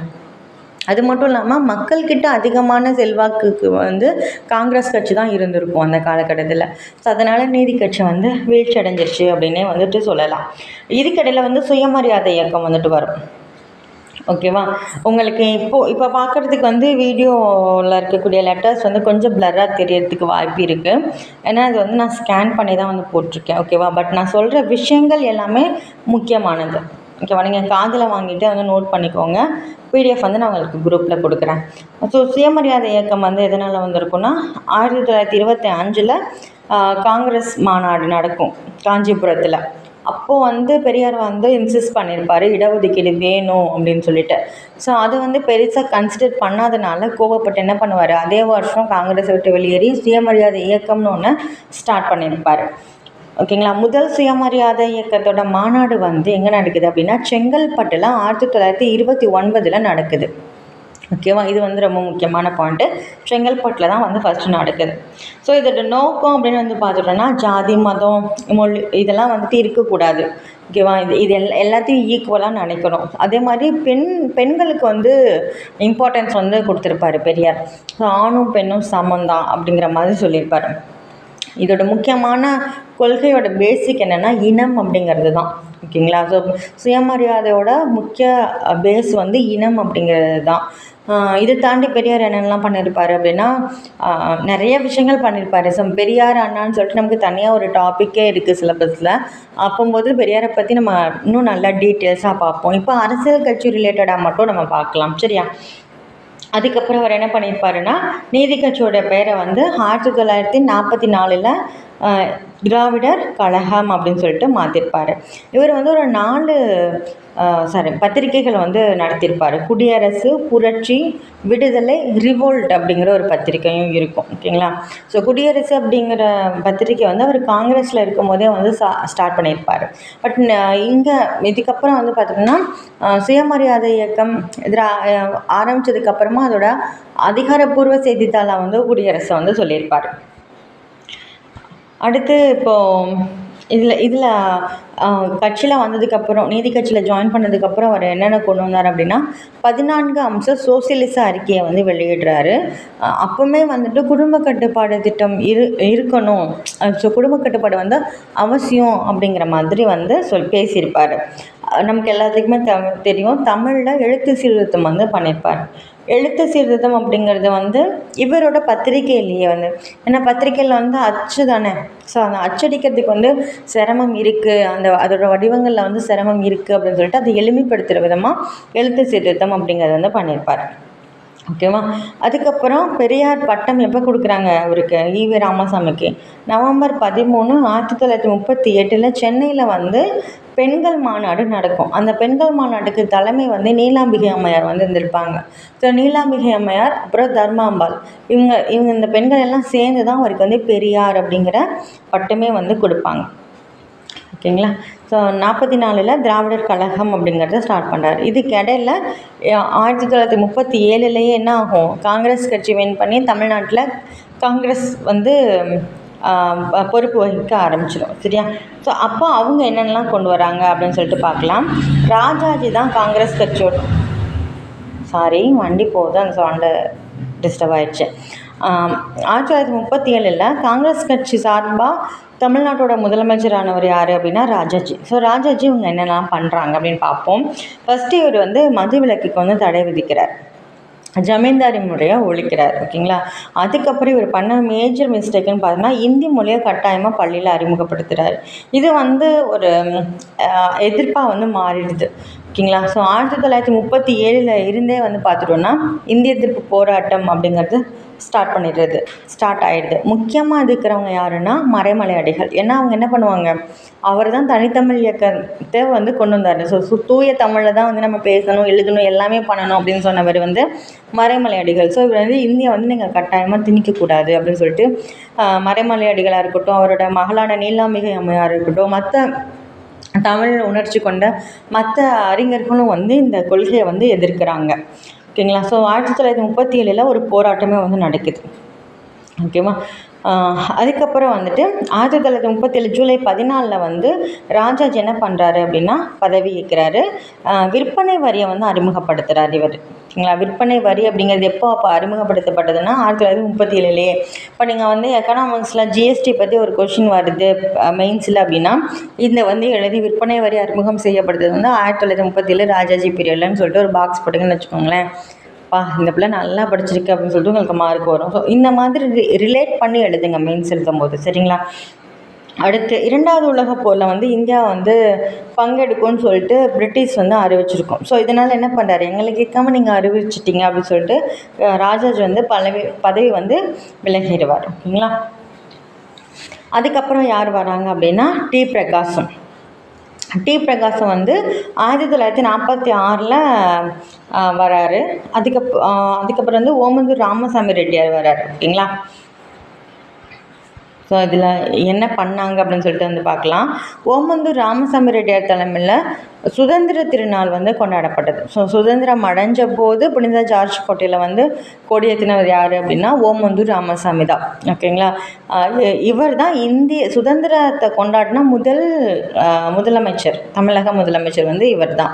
அது மட்டும் இல்லாமல் மக்கள்கிட்ட அதிகமான செல்வாக்குக்கு வந்து காங்கிரஸ் கட்சி தான் இருந்திருக்கும் அந்த காலகட்டத்தில். ஸோ அதனால் நீதி கட்சி வந்து வீழ்ச்சி அடைஞ்சிருச்சு அப்படின்னே வந்துட்டு சொல்லலாம். இதுக்கடையில் வந்து சுயமரியாதை இயக்கம் வந்துட்டு வரும். ஓகேவா? உங்களுக்கு இப்போ பார்க்குறதுக்கு வந்து வீடியோவில் இருக்கக்கூடிய லெட்டர்ஸ் வந்து கொஞ்சம் பிளராக தெரியறதுக்கு வாய்ப்பு இருக்குது. ஏன்னா அது வந்து நான் ஸ்கேன் பண்ணி தான் வந்து போட்டிருக்கேன். ஓகேவா? பட் நான் சொல்கிற விஷயங்கள் எல்லாமே முக்கியமானது. ஓகேவா? நீங்கள் காதில் வாங்கிட்டு வந்து நோட் பண்ணிக்கோங்க. பிடிஎஃப் வந்து நான் உங்களுக்கு குரூப்பில் கொடுக்குறேன். ஸோ சுயமரியாதை இயக்கம் வந்து எதனால் வந்திருக்குன்னா 1925 காங்கிரஸ் மாநாடு நடக்கும் காஞ்சிபுரத்தில். அப்போது வந்து பெரியார் வந்து இன்சிஸ்ட் பண்ணியிருப்பார் இடஒதுக்கீடு வேணும் அப்படின்னு சொல்லிட்டு. ஸோ அதை வந்து பெருசாக கன்சிடர் பண்ணாதனால கோவப்பட்டு என்ன பண்ணுவார், அதே வருஷம் காங்கிரஸை விட்டு வெளியேறி சுயமரியாதை இயக்கம்னு ஒன்று ஸ்டார்ட் பண்ணியிருப்பார். ஓகேங்களா? முதல் சுயமரியாதை இயக்கத்தோட மாநாடு வந்து எங்கே நடக்குது அப்படின்னா செங்கல்பட்டில் 1929 நடக்குது. ஓகேவா? இது வந்து ரொம்ப முக்கியமான பாயிண்ட்டு. செங்கல்பட்டில் தான் வந்து ஃபஸ்ட்டு நடக்குது. ஸோ இதோட நோக்கம் அப்படின்னு வந்து பார்த்துட்டோன்னா ஜாதி மதம் மொழி இதெல்லாம் வந்துட்டு இருக்கக்கூடாது. ஓகேவா? இது எல்லாத்தையும் ஈக்குவலாக நினைக்கணும். அதே மாதிரி பெண்களுக்கு வந்து இம்பார்ட்டன்ஸ் வந்து கொடுத்துருப்பாரு பெரியார். ஸோ ஆணும் பெண்ணும் சமந்தான் அப்படிங்கிற மாதிரி சொல்லியிருப்பார். இதோட முக்கியமான கொள்கையோட பேசிக் என்னென்னா இனம் அப்படிங்கிறது தான். ஓகேங்களா? ஸோ சுயமரியாதையோட முக்கிய பேஸ் வந்து இனம் அப்படிங்கிறது தான். இதை தாண்டி பெரியார் என்னென்னலாம் பண்ணியிருப்பார் அப்படின்னா நிறைய விஷயங்கள் பண்ணியிருப்பார். ஸோ பெரியார் அண்ணான்னு சொல்லிட்டு நமக்கு தனியாக ஒரு டாப்பிக்கே இருக்குது சிலபஸில். அப்போம்போது பெரியாரை பற்றி நம்ம இன்னும் நல்லா டீட்டெயில்ஸாக பார்ப்போம். இப்போ அரசியல் கட்சி ரிலேட்டடாக மட்டும் நம்ம பார்க்கலாம். சரியா? அதுக்கப்புறம் அவர் என்ன பண்ணியிருப்பாருன்னா நீதி கட்சியோட பேரை வந்து 1944 திராவிடர் கழகம் அப்படின்னு சொல்லிட்டு மாற்றிருப்பார். இவர் வந்து ஒரு 4 பத்திரிகைகள் வந்து நடத்தியிருப்பார். குடியரசு, புரட்சி, விடுதலை, ரிவோல்ட் அப்படிங்கிற ஒரு பத்திரிகையும் இருக்கும். ஓகேங்களா? ஸோ குடியரசு அப்படிங்கிற பத்திரிகை வந்து அவர் காங்கிரஸில் இருக்கும் போதே வந்து ஸ்டார்ட் பண்ணியிருப்பார். பட் இங்கே இதுக்கப்புறம் வந்து பார்த்திங்கன்னா சுயமரியாதை இயக்கம் ஆரம்பித்ததுக்கப்புறமா அதோட அதிகாரப்பூர்வ செய்தித்தாளாக வந்து குடியரசை வந்து சொல்லியிருப்பார். அடுத்து இப்போது இதில் கட்சியில் வந்ததுக்கப்புறம் நீதி கட்சியில் ஜாயின் பண்ணதுக்கப்புறம் அவர் என்னென்ன கொண்டு வந்தார் அப்படின்னா 14 அம்ச சோசியலிச அறிக்கையை வந்து வெளியிடுறாரு. அப்போவுமே வந்துட்டு குடும்ப கட்டுப்பாடு திட்டம் இருக்கணும். ஸோ குடும்ப கட்டுப்பாடு வந்து அவசியம் அப்படிங்கிற மாதிரி வந்து பேசியிருப்பார். நமக்கு எல்லாத்துக்குமே தெரியும் தமிழில் எழுத்து சீர்திருத்தம் வந்து பண்ணியிருப்பார். எழுத்து சீர்திருத்தம் அப்படிங்கிறது வந்து இவரோட பத்திரிகையிலேயே வந்து ஏன்னா பத்திரிகையில் வந்து அச்சு தானே. ஸோ அந்த அச்சடிக்கிறதுக்கு வந்து சிரமம் இருக்குது. அந்த அதோட வடிவங்களில் வந்து சிரமம் இருக்குது அப்படின்னு சொல்லிட்டு அதை எளிமைப்படுத்துகிற விதமாக எழுத்து சீர்திருத்தம் அப்படிங்கிறத வந்து பண்ணியிருப்பார். ஓகேவா? அதுக்கப்புறம் பெரியார் பட்டம் எப்போ கொடுக்குறாங்க அவருக்கு, ஈவி ராமசாமிக்கு? நவம்பர் 13, 1938 சென்னையில் வந்து பெண்கள் மாநாடு நடக்கும். அந்த பெண்கள் மாநாட்டுக்கு தலைமை வந்து நீலாம்பிகை அம்மையார் வந்து இருந்திருப்பாங்க. ஸோ நீலாம்பிகை அம்மையார், அப்புறம் தர்மாம்பாள், இவங்க இந்த பெண்கள் எல்லாம் சேர்ந்து தான் அவருக்கு வந்து பெரியார் அப்படிங்கிற பட்டமே வந்து கொடுப்பாங்க. ஓகேங்களா? ஸோ 44 திராவிடர் கழகம் அப்படிங்கிறத ஸ்டார்ட் பண்ணுறாரு. இதுக்கு இடையில 1937 என்ன ஆகும், காங்கிரஸ் கட்சி வின் பண்ணி தமிழ்நாட்டில் காங்கிரஸ் வந்து பொறுப்பு வகிக்க ஆரம்பிச்சிடும். சரியா? ஸோ அப்போ அவங்க என்னென்னலாம் கொண்டு வராங்க அப்படின்னு சொல்லிட்டு பார்க்கலாம். ராஜாஜி தான் காங்கிரஸ் கட்சியோட வண்டி போகுது, அந்த சவுண்டு டிஸ்டர்ப் ஆயிடுச்சு. 1937 காங்கிரஸ் கட்சி சார்பாக தமிழ்நாட்டோட முதலமைச்சரானவர் யார் அப்படின்னா ராஜாஜி. ஸோ ராஜாஜி இவங்க என்னெல்லாம் பண்ணுறாங்க அப்படின்னு பார்ப்போம். ஃபஸ்ட்டு இவர் வந்து மது விலக்குக்கு வந்து தடை விதிக்கிறார், ஜமீன்தாரி முறையை ஒழிக்கிறார். ஓகேங்களா? அதுக்கப்புறம் இவர் பண்ண மேஜர் மிஸ்டேக்குன்னு பார்த்தோன்னா இந்தி மொழியை கட்டாயமாக பள்ளியில் அறிமுகப்படுத்துகிறார். இது வந்து ஒரு எதிர்ப்பாக வந்து மாறிடுது. ஓகேங்களா? ஸோ 1937 இருந்தே வந்து பார்த்துட்டோன்னா இந்திய எதிர்ப்பு போராட்டம் அப்படிங்கிறது ஸ்டார்ட் ஆகிடுது. முக்கியமாக இருக்கிறவங்க யாருன்னா மறைமலை அடிகள். ஏன்னா அவங்க என்ன பண்ணுவாங்க, அவர் தான் தனித்தமிழ் இயக்கத்தை வந்து கொண்டு வந்தார். ஸோ தூய தமிழில் தான் வந்து நம்ம பேசணும், எழுதணும், எல்லாமே பண்ணணும் அப்படின்னு சொன்னவர் வந்து மறைமலை அடிகள். ஸோ இவர் வந்து இந்தியா வந்து நீங்கள் கட்டாயமாக திணிக்கக்கூடாது அப்படின்னு சொல்லிட்டு மறைமலை அடிகளாக இருக்கட்டும், அவரோட மகளான நீலாம்பிகை அம்மையார் இருக்கட்டும், மற்ற தமிழ் உணர்ச்சி கொண்ட மற்ற அறிஞர்களும் வந்து இந்த கொள்கையை வந்து எதிர்க்கிறாங்க. ஓகேங்களா? ஸோ 1937 ஒரு போராட்டமே வந்து நடக்குது. ஓகேவா? அதுக்கப்புறம் வந்துட்டு 1937 ஜூலை 14 வந்து ராஜாஜி என்ன பண்ணுறாரு அப்படின்னா பதவி ஏற்கிறாரு. விற்பனை வரியை வந்து அறிமுகப்படுத்துகிறார் இவர். ஓகேங்களா? விற்பனை வரி அப்படிங்கிறது அப்போ அறிமுகப்படுத்தப்பட்டதுன்னா 1937. இப்போ நீங்கள் வந்து எக்கனாமிக்ஸில் ஜிஎஸ்டி பற்றி ஒரு கொஷின் வருது மெயின்ஸில் அப்படின்னா இந்த வந்து எழுதி விற்பனை வரி அறிமுகம் செய்யப்படுறது வந்து 1937 ராஜாஜி பீரியட்லன்னு சொல்லிட்டு ஒரு பாக்ஸ் போட்டிங்கன்னு வச்சுக்கோங்களேன். இந்த பிள்ளை நல்லா படிச்சிருக்கு அப்படின்னு சொல்லிட்டு உங்களுக்கு மார்க் வரும். ஸோ இந்த மாதிரி ரிலேட் பண்ணி எழுதுங்க மெயின்ஸ் எழுதும் போது. சரிங்களா? அடுத்து 2வது உலகப் போரில் வந்து இந்தியா வந்து பங்கெடுக்கும்னு சொல்லிட்டு பிரிட்டிஷ் வந்து அறிவிச்சிருக்கோம். ஸோ இதனால் என்ன பண்ணுறாரு, எங்களை கேட்காம நீங்கள் அறிவிச்சிட்டிங்க அப்படின்னு சொல்லிட்டு ராஜாஜி வந்து பதவி வந்து விலகிடுவார். ஓகேங்களா? அதுக்கப்புறம் யார் வராங்க அப்படின்னா டி பிரகாசம் வந்து 1946 வராரு. அதுக்கப்புறம் வந்து ஓமந்தூர் ராமசாமி ரெட்டியார் வராரு. ஓகேங்களா? ஸோ இதில் என்ன பண்ணாங்க அப்படின்னு சொல்லிட்டு வந்து பார்க்கலாம். ஓமந்தூர் ராமசாமி ரெட்டியார் தலைமையில் சுதந்திர திருநாள் வந்து கொண்டாடப்பட்டது. ஸோ சுதந்திரம் அடைஞ்ச போது புனித ஜார்ஜ் கோட்டையில் வந்து கொடியேற்றினவர் யார் அப்படின்னா ஓமந்தூர் ராமசாமி தான். ஓகேங்களா? இவர் தான் இந்திய சுதந்திரத்தை கொண்டாடின முதலமைச்சர், தமிழக முதலமைச்சர் வந்து இவர் தான்.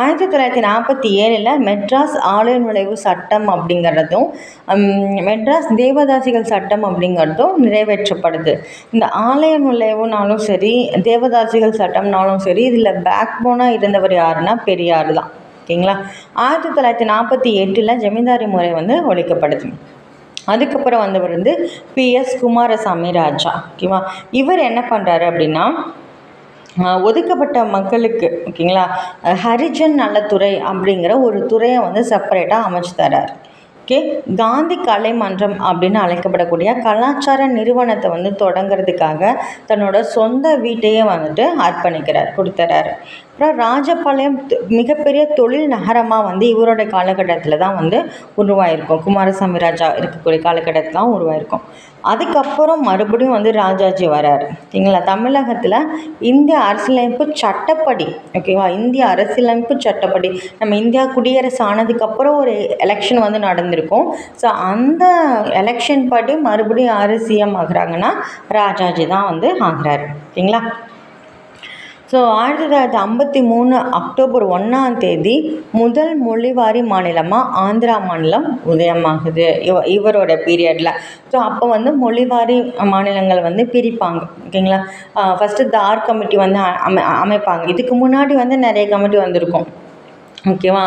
1947 மெட்ராஸ் ஆலய நுழைவு சட்டம் அப்படிங்கிறதும் மெட்ராஸ் தேவதாசிகள் சட்டம் அப்படிங்கிறதும் நிறைவேற்றப்படுது. இந்த ஆலய நுழைவுனாலும் சரி, தேவதாசிகள் சட்டம்னாலும் சரி, இதில் பேக் போனாக இருந்தவர் யாருன்னா பெரியார் தான். ஓகேங்களா? 1948 ஜமீன்தாரி முறை வந்து ஒழிக்கப்படுது. அதுக்கப்புறம் வந்தவர் வந்து PS குமாரசாமி ராஜா. ஓகேவா? இவர் என்ன பண்ணுறாரு அப்படின்னா ஒதுக்கப்பட்ட மக்களுக்கு, ஓகேங்களா, ஹரிஜன் நலத்துறை அப்படிங்கிற ஒரு துறையை வந்து செப்பரேட்டாக அமைச்சு தரார். ஓகே, காந்தி கலை மன்றம் அப்படின்னு அழைக்கப்படக்கூடிய கலாச்சார நிறுவனத்தை வந்து தொடங்கிறதுக்காக தன்னோட சொந்த வீட்டையே வந்துட்டு கொடுத்துறாரு. அப்புறம் ராஜபாளையம் மிகப்பெரிய தொழில் நகரமாக வந்து இவரோட காலகட்டத்தில் தான் வந்து உருவாயிருக்கும். குமாரசாமி ராஜா இருக்கக்கூடிய காலகட்டத்தில் தான் உருவாயிருக்கும். அதுக்கப்புறம் மறுபடியும் வந்து ராஜாஜி வராரு. ஓகேங்களா? தமிழகத்தில் இந்திய அரசியலமைப்பு சட்டப்படி, ஓகேவா, இந்திய அரசியலமைப்பு சட்டப்படி நம்ம இந்தியா குடியரசு ஆனதுக்கப்புறம் ஒரு எலெக்ஷன் வந்து நடந்திருக்கும். ஸோ அந்த எலெக்ஷன் படி மறுபடியும் யார் சிஎம் ஆகுறாங்கன்னா ராஜாஜி தான் வந்து ஆகிறாரு. ஓகேங்களா? ஸோ 1953 அக்டோபர் 1 முதல் மொழிவாரி மாநிலமாக ஆந்திரா மாநிலம் உதயமாகுது இவரோட பீரியடில். ஸோ அப்போ வந்து மொழிவாரி மாநிலங்கள் வந்து பிரிப்பாங்க. ஓகேங்களா? ஃபஸ்ட்டு தார் கமிட்டி வந்து அமைப்பாங்க. இதுக்கு முன்னாடி வந்து நிறைய கமிட்டி வந்திருக்கும். ஓகேவா.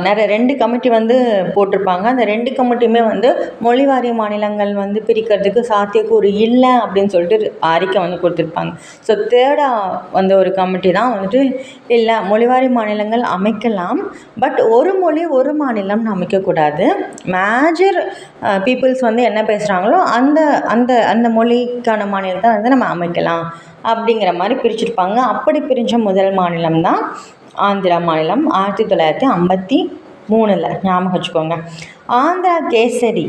நிறைய 2 கமிட்டி வந்து போட்டிருப்பாங்க. அந்த 2 கமிட்டியுமே வந்து மொழிவாரிய மாநிலங்கள் வந்து பிரிக்கிறதுக்கு சாத்தியக்கூறு இல்லை அப்படின்னு சொல்லிட்டு அறிக்கை வந்து கொடுத்துருப்பாங்க. ஸோ தேர்டாக வந்து ஒரு கமிட்டி தான் வந்துட்டு இல்லை, மொழிவாரி மாநிலங்கள் அமைக்கலாம், பட் ஒரு மொழி ஒரு மாநிலம்னு அமைக்கக்கூடாது. மேஜர் பீப்புள்ஸ் வந்து என்ன பேசுகிறாங்களோ அந்த அந்த அந்த மொழிக்கான மாநிலத்தை வந்து நம்ம அமைக்கலாம் அப்படிங்கிற மாதிரி பிரிச்சுருப்பாங்க. அப்படி பிரிஞ்ச முதல் மாநிலம் தான் ஆந்திரா மாநிலம் 1953 ஞாபகம் வச்சுக்கோங்க. ஆந்திரா கேசரி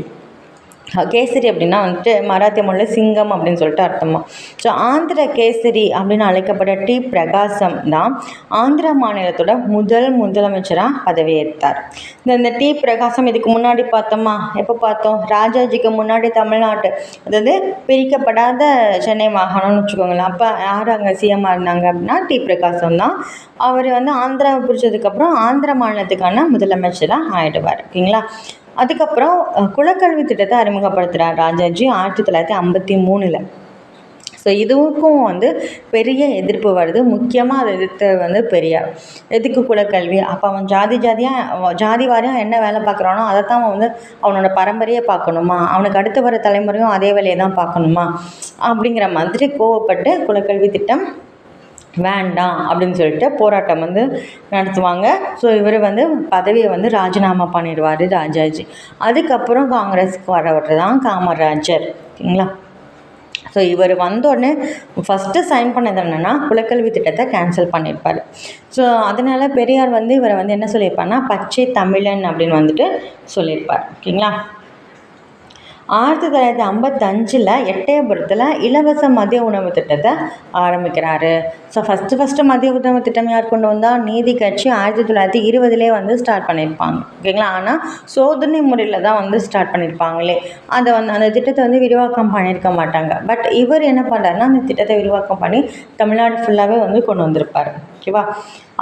கேசரி அப்படின்னா வந்துட்டு மராத்திய மொழியில் சிங்கம் அப்படின்னு சொல்லிட்டு அர்த்தமா. ஸோ ஆந்திர கேசரி அப்படின்னு அழைக்கப்பட்ட டி பிரகாசம் தான் ஆந்திரா மாநிலத்தோட முதலமைச்சராக பதவியேற்றார். இந்த டி பிரகாசம் இதுக்கு முன்னாடி பார்த்தோமா, எப்போ பார்த்தோம், ராஜாஜிக்கு முன்னாடி தமிழ்நாட்டு, அதாவது பிரிக்கப்படாத சென்னை மாகாணம்னு வச்சுக்கோங்களேன். அப்போ யார் அங்கே சிஎம்மாக இருந்தாங்க அப்படின்னா டி பிரகாசம் தான். அவர் வந்து ஆந்திராவை பிரித்ததுக்கப்புறம் ஆந்திர மாநிலத்துக்கான முதலமைச்சராக ஆகிடுவார். ஓகேங்களா. அதுக்கப்புறம் குலக்கல்வி திட்டத்தை அறிமுகப்படுத்துகிறார் ராஜாஜி 1953. ஸோ இதுவுக்கும் வந்து பெரிய எதிர்ப்பு வருது. முக்கியமாக அதை எதிர்த்து வந்து பெரியார். எதுக்கு குலக்கல்வி? அப்போ அவன் ஜாதி வாரியாக என்ன வேலை பார்க்குறானோ அதைத்தான் அவன் வந்து அவனோட பரம்பரையை பார்க்கணுமா, அவனுக்கு அடுத்து வர தலைமுறையும் அதே வேலையை தான் பார்க்கணுமா அப்படிங்கிற மாதிரி கோவப்பட்டு குலக்கல்வி திட்டம் வேண்டாம் அப்படின்னு சொல்லிட்டு போராட்டம் வந்து நடத்துவாங்க. ஸோ இவர் வந்து பதவியை வந்து ராஜினாமா பண்ணிடுவார் ராஜாஜி. அதுக்கப்புறம் காங்கிரஸுக்கு வரவர் தான் காமராஜர். ஓகேங்களா. ஸோ இவர் வந்தோடனே ஃபஸ்ட்டு சைன் பண்ணது என்னென்னா குலக்கல்வி திட்டத்தை கேன்சல் பண்ணியிருப்பார். ஸோ அதனால் பெரியார் வந்து இவரை வந்து என்ன சொல்லியிருப்பார்னா பச்சை தமிழன் அப்படின்னு வந்துட்டு சொல்லியிருப்பார். ஓகேங்களா. 1955 எட்டயபுரத்தில் இலவச மதிய உணவு திட்டத்தை ஆரம்பிக்கிறாரு. ஸோ ஃபஸ்ட்டு மதிய உணவு திட்டம் யார் கொண்டு வந்தால் நீதி கட்சி 1920 வந்து ஸ்டார்ட் பண்ணியிருப்பாங்க. ஓகேங்களா. ஆனால் சோதனை முறையில் தான் வந்து ஸ்டார்ட் பண்ணியிருப்பாங்களே. அதை வந்து அந்த திட்டத்தை வந்து விரிவாக்கம் பண்ணியிருக்க மாட்டாங்க. பட் இவர் என்ன பண்ணுறாருன்னா அந்த திட்டத்தை விரிவாக்கம் பண்ணி தமிழ்நாடு ஃபுல்லாகவே வந்து கொண்டு வந்திருப்பார். ஓகேவா.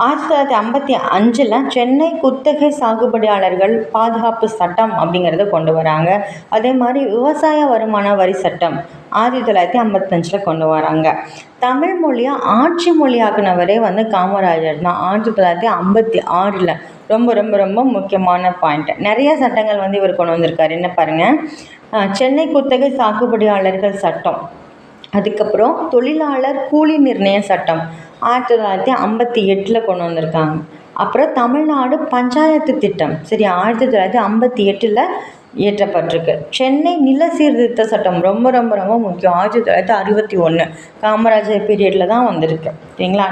1955 சென்னை குத்தகை சாகுபடியாளர்கள் பாதுகாப்பு சட்டம் அப்படிங்கிறத கொண்டு வராங்க. அதே மாதிரி விவசாய வருமான வரி சட்டம் 1955 கொண்டு வராங்க. தமிழ் மொழியை ஆட்சி மொழியாக்குனவரே வந்து காமராஜர் தான் 1956. ரொம்ப ரொம்ப ரொம்ப முக்கியமான பாயிண்ட். நிறைய சட்டங்கள் வந்து இவர் கொண்டு வந்திருக்காரு. என்ன பாருங்கள், சென்னை குத்தகை சாகுபடியாளர்கள் சட்டம், அதுக்கப்புறம் தொழிலாளர் கூலி நிர்ணய சட்டம் 1958 கொண்டு வந்திருக்காங்க. அப்புறம் தமிழ்நாடு பஞ்சாயத்து திட்டம் சரி 1958 இயற்றப்பட்டிருக்கு. சென்னை நில சீர்திருத்த சட்டம் ரொம்ப ரொம்ப ரொம்ப முக்கியம் 1961 காமராஜர் பீரியடில் தான் வந்திருக்கு. சரிங்களா.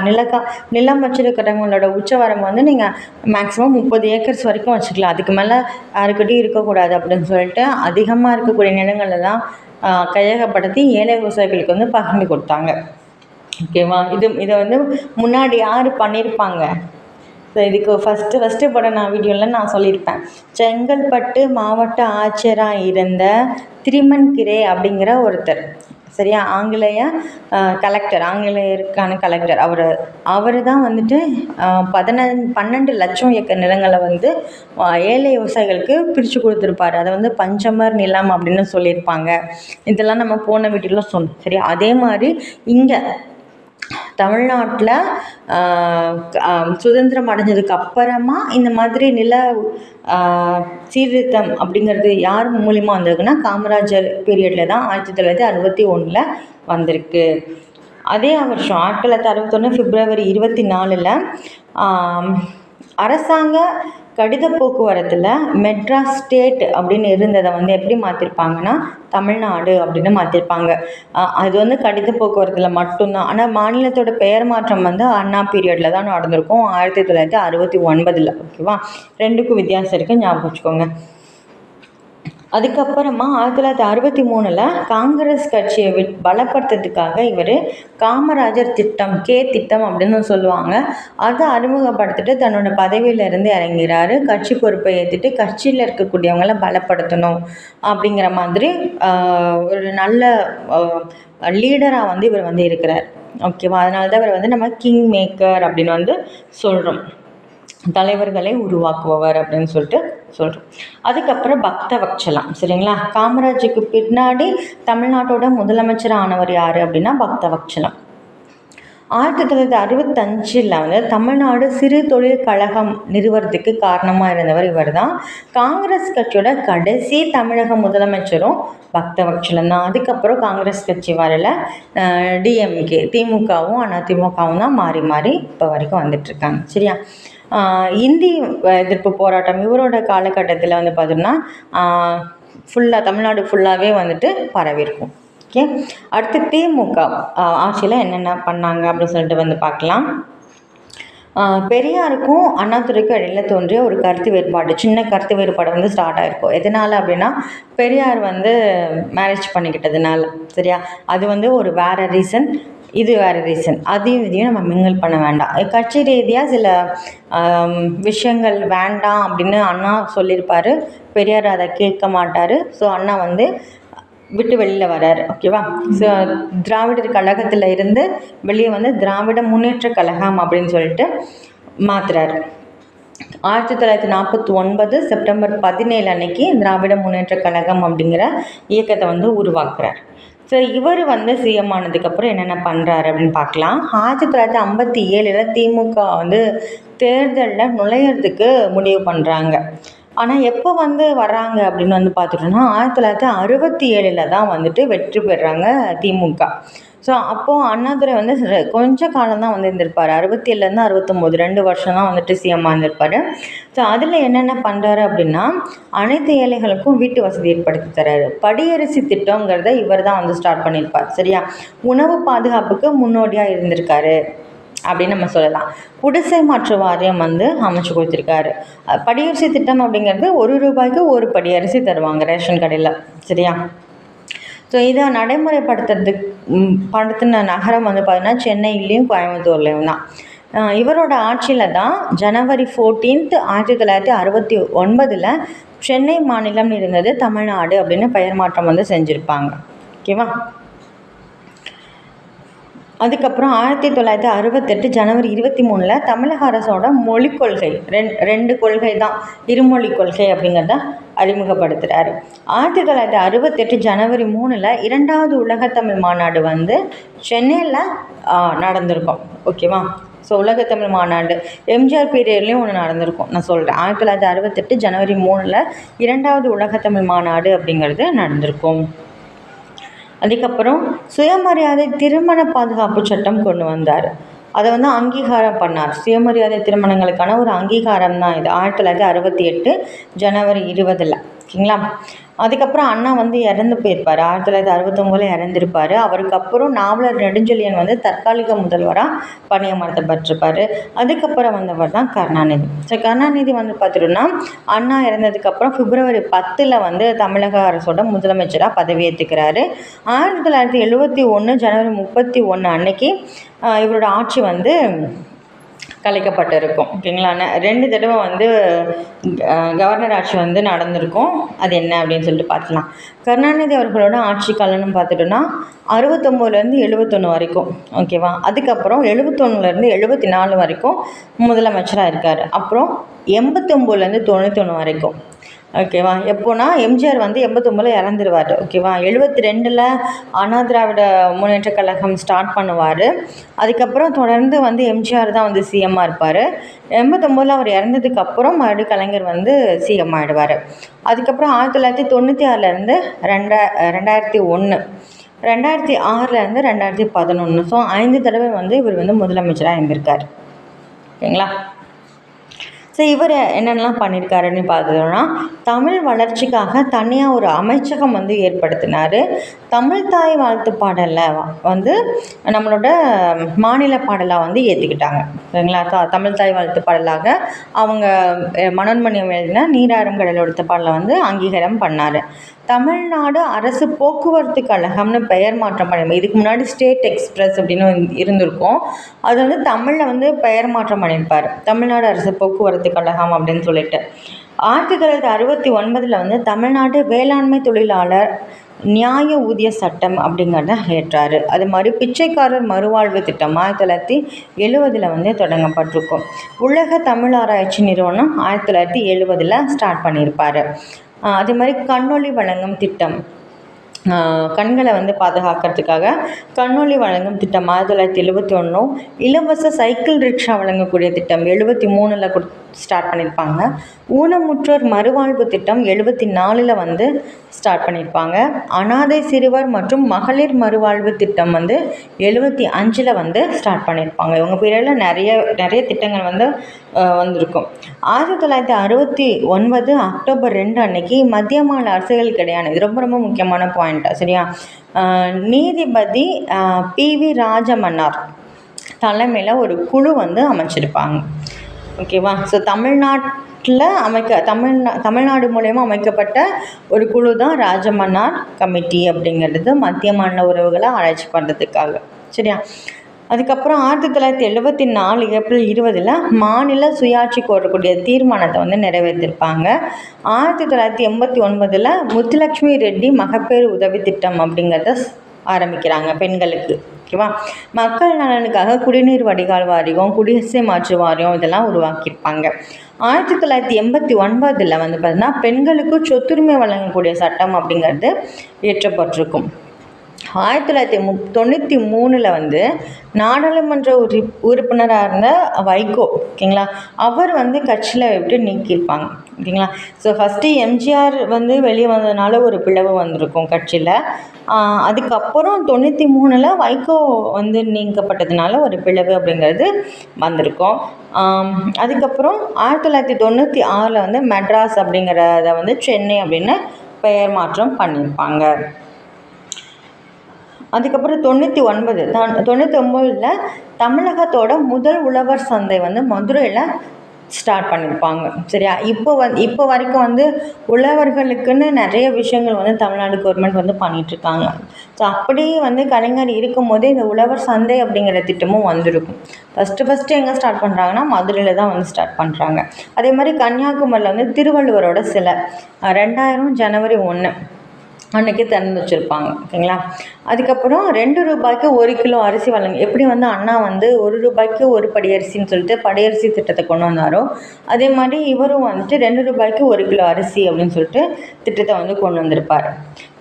நிலம் வச்சிருக்கிறவங்களோட உச்சவரம் வந்து நீங்கள் மேக்ஸிமம் 30 ஏக்கர்ஸ் வரைக்கும் வச்சுக்கலாம். அதுக்கு மேலே யாருக்கிட்டையும் இருக்கக்கூடாது அப்படின்னு சொல்லிட்டு அதிகமாக இருக்கக்கூடிய நிலங்களெல்லாம் கையகப்படுத்தி ஏழை விவசாயிகளுக்கு வந்து பகிர்ந்து கொடுத்தாங்க. ஓகேவா. இதை வந்து முன்னாடி யார் பண்ணியிருப்பாங்க? ஸோ இதுக்கு ஃபஸ்ட்டு போட நான் வீடியோவில் நான் சொல்லியிருப்பேன். செங்கல்பட்டு மாவட்ட ஆட்சியராக இருந்த திரிமன்கிரே அப்படிங்கிற ஒருத்தர், சரியா, ஆங்கிலேயருக்கான கலெக்டர். அவர் தான் வந்துட்டு 12 லட்சம் ஏக்கர் நிலங்களை வந்து ஏழை விவசாயிகளுக்கு பிரித்து கொடுத்துருப்பாரு. அதை வந்து பஞ்சமர் நிலம் அப்படின்னு சொல்லியிருப்பாங்க. இதெல்லாம் நம்ம போன வீடியோவில் சொன்னோம். சரியா. அதே மாதிரி இங்கே தமிழ்நாட்டில் சுதந்திரம் அடைஞ்சதுக்கு அப்புறமா இந்த மாதிரி நில சீர்திருத்தம் அப்படிங்கிறது யார் மூலிமா வந்திருக்குன்னா காமராஜர் பீரியடில் தான் 1961 வந்திருக்கு. அதே வருஷம் 1961 பிப்ரவரி 24 அரசாங்க கடித போக்குவரத்தில் மெட்ராஸ் ஸ்டேட் அப்படின்னு இருந்ததை வந்து எப்படி மாற்றிருப்பாங்கன்னா தமிழ்நாடு அப்படின்னு மாற்றிருப்பாங்க. அது வந்து கடித போக்குவரத்தில் மட்டும்தான். ஆனால் மாநிலத்தோட பெயர் மாற்றம் வந்து அண்ணா பீரியடில் தான் நடந்திருக்கும் 1969. ஓகேவா. 2க்கும் வித்தியாசம் இருக்குது, ஞாபகம் வச்சுக்கோங்க. அதுக்கப்புறமா 1963 காங்கிரஸ் கட்சியை பலப்படுத்துறதுக்காக இவர் காமராஜர் திட்டம் திட்டம் அப்படின்னு சொல்லுவாங்க, அதை அறிமுகப்படுத்திட்டு தன்னோட பதவியிலேருந்து இறங்கிறாரு. கட்சி பொறுப்பை ஏற்றுட்டு கட்சியில் இருக்கக்கூடியவங்களை பலப்படுத்தணும் அப்படிங்கிற மாதிரி ஒரு நல்ல லீடராக வந்து இவர் வந்து இருக்கிறார். ஓகேவா. அதனால தான் இவர் வந்து நம்ம கிங் மேக்கர் அப்படின்னு வந்து சொல்கிறோம், தலைவர்களை உருவாக்குபவர் அப்படின்னு சொல்லிட்டு சொல்கிறோம். அதுக்கப்புறம் பக்தவத்சலம். சரிங்களா. காமராஜுக்கு பின்னாடி தமிழ்நாட்டோட முதலமைச்சர் ஆனவர் யார் அப்படின்னா பக்தவத்சலம். 1965 வந்து தமிழ்நாடு சிறு தொழில் கழகம் நிறுவனத்துக்கு காரணமாக இருந்தவர் இவர் தான். காங்கிரஸ் கட்சியோட கடைசி தமிழக முதலமைச்சரும் பக்தவட்சலன் தான். அதுக்கப்புறம் காங்கிரஸ் கட்சி வரல, டிஎம்கே திமுகவும் அதிமுகவும் தான் மாறி மாறி இப்போ வரைக்கும் வந்துட்டுருக்காங்க. சரியா? இந்தி எதிர்ப்பு போராட்டம் இவரோட காலகட்டத்தில் வந்து பார்த்தோம்னா ஃபுல்லாக தமிழ்நாடு ஃபுல்லாகவே வந்துட்டு பரவியிருக்கும். ஓகே, அடுத்து திமுக ஆட்சியில் என்னென்ன பண்ணாங்க அப்படின்னு சொல்லிட்டு வந்து பார்க்கலாம். பெரியாருக்கும் அண்ணாதுரைக்கும் இடையில தோன்றிய ஒரு கருத்து வேறுபாடு, சின்ன கருத்து வேறுபாடு வந்து ஸ்டார்ட் ஆகிருக்கும். எதனால் அப்படின்னா பெரியார் வந்து மேரேஜ் பண்ணிக்கிட்டதுனால. சரியா? அது வந்து ஒரு வேறு ரீசன், இது வேறு ரீசன். அதையும் இதையும் நம்ம மிங்கிள் பண்ண வேண்டாம். கட்சி ரீதியாக சில விஷயங்கள் வேண்டாம் அப்படின்னு அண்ணா சொல்லியிருப்பார், பெரியார் அதை கேட்க மாட்டார். ஸோ அண்ணா வந்து விட்டு வெளியில் வராரு. ஓகேவா? ஸோ திராவிடர் கழகத்தில் இருந்து வெளியே வந்து திராவிட முன்னேற்ற கழகம் அப்படின்னு சொல்லிட்டு மாற்றுறாரு. 1949 செப்டம்பர் 17 அன்னைக்கு திராவிட முன்னேற்ற கழகம் அப்படிங்கிற இயக்கத்தை வந்து உருவாக்குறார். ஸோ இவர் வந்து சிஎம் ஆனதுக்கப்புறம் என்னென்ன பண்ணுறாரு அப்படின்னு பார்க்கலாம். 1957 திமுக வந்து தேர்தலில் நுழையிறதுக்கு முடிவு பண்ணுறாங்க. ஆனால் எப்போ வந்து வர்றாங்க அப்படின்னு வந்து பார்த்துட்டோன்னா 1967 தான் வந்துட்டு வெற்றி பெறுறாங்க திமுக. ஸோ அப்போது அண்ணாதுரை வந்து கொஞ்ச காலம் தான் வந்து இருந்திருப்பார். 67 69 2 வருஷம் தான் வந்துட்டு சிஎம் இருந்திருப்பார். ஸோ அதில் என்னென்ன பண்ணுறாரு அப்படின்னா அனைத்து ஏழைகளுக்கும் வீட்டு வசதி ஏற்படுத்தி தர்றாரு. படியரிசி திட்டங்கிறத இவர் தான் வந்து ஸ்டார்ட் பண்ணியிருப்பார். சரியா? உணவு பாதுகாப்புக்கு முன்னோடியாக இருந்திருக்காரு அப்படின்னு நம்ம சொல்லலாம். குடிசை மாற்று வாரியம் வந்து அமைச்சு கொடுத்துருக்காரு. படியரிசி திட்டம் அப்படிங்கிறது ₹1 ஒரு படி அரிசி தருவாங்க ரேஷன் கடையில். சரியா? ஸோ இதை படுத்தின நகரம் வந்து பார்த்திங்கன்னா சென்னையிலையும் கோயம்புத்தூர்லேயும் தான். இவரோட ஆட்சியில் தான் ஜனவரி 14 1969 சென்னை மாநிலம் இருந்தது தமிழ்நாடு அப்படின்னு பெயர் மாற்றம் வந்து செஞ்சுருப்பாங்க. ஓகேவா? அதுக்கப்புறம் 1968 ஜனவரி 23 தமிழக அரசோட மொழிக் கொள்கை, ரெண்டு கொள்கை தான், இருமொழி கொள்கை அப்படிங்கிறத அறிமுகப்படுத்துகிறாரு. 1968 ஜனவரி 3 2வது உலகத்தமிழ் மாநாடு வந்து சென்னையில் நடந்திருக்கும். ஓகேவா? ஸோ உலகத்தமிழ் மாநாடு எம்ஜிஆர் பீரியட்லேயும் ஒன்று நடந்திருக்கும். நான் சொல்கிறேன், 1968 ஜனவரி 3 2வது உலகத்தமிழ் மாநாடு அப்படிங்கிறது நடந்திருக்கும். அதுக்கப்புறம் சுயமரியாதை திருமண பாதுகாப்பு சட்டம் கொண்டு வந்தார். அதை வந்து அங்கீகாரம் பண்ணார். சுயமரியாதை திருமணங்களுக்கான ஒரு அங்கீகாரம் தான் இது. 1968 ஜனவரி 20. ஓகேங்களா? அதுக்கப்புறம் அண்ணா வந்து இறந்து போயிருப்பார். 1969 இறந்துருப்பார். அவருக்கு அப்புறம் நாவலர் நெடுஞ்செழியன் வந்து தற்காலிக முதல்வராக பணியமர்த்தப்பட்டிருப்பார். அதுக்கப்புறம் வந்தவர் தான் கருணாநிதி. ஸோ கருணாநிதி வந்து பார்த்துட்டோம்னா அண்ணா இறந்ததுக்கப்புறம் பிப்ரவரி 10 வந்து தமிழக அரசோட முதலமைச்சராக பதவியேற்றுக்கிறாரு. 1971 ஜனவரி 31 அன்னைக்கு இவரோட ஆட்சி வந்து கலைக்கப்பட்டிருக்கும். ஓகேங்களா? 2 தடவை வந்து கவர்னர் ஆட்சி வந்து நடந்திருக்கும். அது என்ன அப்படின்னு சொல்லிட்டு பார்க்கலாம். கருணாநிதி அவர்களோட ஆட்சி காலம்னு பார்த்துட்டோன்னா 69 71 வரைக்கும். ஓகேவா? அதுக்கப்புறம் 71 74 வரைக்கும் முதலமைச்சராக இருக்கார். அப்புறம் 89 91 வரைக்கும். ஓகேவா? எப்போனா எம்ஜிஆர் வந்து 89 இறந்துருவார். ஓகேவா? 72 அண்ணா திராவிட முன்னேற்ற கழகம் ஸ்டார்ட் பண்ணுவார். அதுக்கப்புறம் தொடர்ந்து வந்து எம்ஜிஆர் தான் வந்து சிஎம்மாக இருப்பார். 89 அவர் இறந்ததுக்கப்புறம் மறுபடியும் கலைஞர் வந்து சிஎம் ஆகிடுவார். அதுக்கப்புறம் 1996 2001 2006 2011. ஸோ 5 தடவை வந்து இவர் வந்து முதலமைச்சராக இருந்திருக்கார். ஓகேங்களா? ஸோ இவர் என்னென்னலாம் பண்ணியிருக்காருன்னு பார்த்தோன்னா தமிழ் வளர்ச்சிக்காக தனியாக ஒரு அமைச்சகம் வந்து ஏற்படுத்தினார். தமிழ் தாய் வாழ்த்து பாடலில் வந்து நம்மளோட மாநில பாடலாக வந்து ஏற்றுக்கிட்டாங்க. சரிங்களா? தமிழ் தாய் வாழ்த்து பாடலாக அவங்க மனோன்மணியம் எழுதின நீராறும் கடலோடுத்த பாடலை வந்து அங்கீகாரம் பண்ணார். தமிழ்நாடு அரசு போக்குவரத்து கழகம்னு பெயர் மாற்றம் பண்ணி, இதுக்கு முன்னாடி ஸ்டேட் எக்ஸ்பிரஸ் அப்படின்னு இருந்திருக்கும். அது வந்து தமிழில் வந்து பெயர் மாற்றம் பண்ணியிருப்பார், தமிழ்நாடு அரசு போக்குவரத்து கழகம் அப்படின்னு சொல்லிட்டு. 1969 வந்து தமிழ்நாடு வேளாண்மை தொழிலாளர் நியாய ஊதிய சட்டம் அப்படிங்கிறத ஏற்றார். அது மாதிரி பிச்சைக்காரர் மறுவாழ்வு திட்டம் 1970 வந்து தொடங்கப்பட்டிருக்கும். உலக தமிழ் ஆராய்ச்சி நிறுவனம் 1970 ஸ்டார்ட் பண்ணியிருப்பார். அதே மாதிரி கண்ணொளி வழங்கும் திட்டம் கண்களை வந்து பாதுகாக்கிறதுக்காக கண்ணொளி வழங்கும் திட்டம் 1971, இலவச சைக்கிள் ரிக்ஷா வழங்கக்கூடிய திட்டம் 73 ஸ்டார்ட் பண்ணியிருப்பாங்க. ஊனமுற்றோர் மறுவாழ்வு திட்டம் 74 வந்து ஸ்டார்ட் பண்ணியிருப்பாங்க. அனாதை சிறுவர் மற்றும் மகளிர் மறுவாழ்வு திட்டம் வந்து 75 வந்து ஸ்டார்ட் பண்ணியிருப்பாங்க. இவங்க பீரியடில் நிறைய திட்டங்கள் வந்து வந்திருக்கும். 1969 அக்டோபர் 2 அன்னைக்கு மத்திய மாநில அரசுகளுக்கு இடையான, இது ரொம்ப ரொம்ப முக்கியமான பாயிண்ட் சரியா, நீதிபதி PV ராஜமன்னார் தலைமையில் ஒரு குழு வந்து அமைச்சிருப்பாங்க. ஓகேவா. ஸோ தமிழ்நாடு மூலயமா அமைக்கப்பட்ட ஒரு குழு தான் ராஜமன்னார் கமிட்டி அப்படிங்கிறது, மத்திய மாநில உறவுகளை ஆராய்ச்சி பண்ணுறதுக்காக சரியா. அதுக்கப்புறம் 1974 ஏப்ரல் 20 மாநில சுயாட்சி கோரக்கூடிய தீர்மானத்தை வந்து நிறைவேற்றிருப்பாங்க. 1989 முத்துலட்சுமி ரெட்டி மகப்பேறு உதவி திட்டம் அப்படிங்கிறத ஆரம்பிக்கிறாங்க பெண்களுக்கு. ஓகேவா. மக்கள் நலனுக்காக குடிநீர் வடிகால் வாரியம், குடிசை மாற்று வாரியம் இதெல்லாம் உருவாக்கியிருப்பாங்க. 1989 வந்து பார்த்தீங்கன்னா பெண்களுக்கு சொத்துரிமை வழங்கக்கூடிய சட்டம் அப்படிங்கிறது இயற்றப்பட்டிருக்கும். 1993 வந்து நாடாளுமன்ற உறுப்பினராக இருந்த வைகோ ஓகேங்களா, அவர் வந்து கட்சியில் விட்டு நீக்கியிருப்பாங்க. ஓகேங்களா. ஸோ ஃபஸ்ட்டு எம்ஜிஆர் வந்து வெளியே வந்ததுனால ஒரு பிளவு வந்திருக்கும் கட்சியில். அதுக்கப்புறம் 93 வைகோ வந்து நீக்கப்பட்டதுனால ஒரு பிளவு அப்படிங்கிறது வந்திருக்கும். அதுக்கப்புறம் 1996 வந்து மெட்ராஸ் அப்படிங்கிறத வந்து சென்னை அப்படின்னு பெயர் மாற்றம் பண்ணியிருப்பாங்க. அதுக்கப்புறம் 99 தமிழகத்தோட முதல் உழவர் சந்தை வந்து மதுரையில் ஸ்டார்ட் பண்ணியிருப்பாங்க சரியா. இப்போ வரைக்கும் வந்து உழவர்களுக்குன்னு நிறைய விஷயங்கள் வந்து தமிழ்நாடு கவர்மெண்ட் வந்து பண்ணிகிட்ருக்காங்க. ஸோ அப்படியே வந்து கலைஞர் இருக்கும் போதே இந்த உழவர் சந்தை அப்படிங்கிற திட்டமும் வந்திருக்கும். ஃபஸ்ட்டு எங்கே ஸ்டார்ட் பண்ணுறாங்கன்னா மதுரையில் தான் வந்து ஸ்டார்ட் பண்ணுறாங்க. அதே மாதிரி கன்னியாகுமரியில் வந்து திருவள்ளுவரோட சிலை 2000 ஜனவரி 1 அன்றைக்கி திறந்து வச்சுருப்பாங்க. ஓகேங்களா. அதுக்கப்புறம் 2 ரூபாய்க்கு 1 கிலோ அரிசி வழங்க, எப்படி வந்து அண்ணா வந்து 1 ரூபாய்க்கு 1 படி அரிசின்னு சொல்லிட்டு படியரிசி திட்டத்தை கொண்டு வந்தாரோ அதே மாதிரி இவரும் வந்துட்டு 2 ரூபாய்க்கு 1 கிலோ அரிசி அப்படின்னு சொல்லிட்டு திட்டத்தை வந்து கொண்டு வந்திருப்பார்.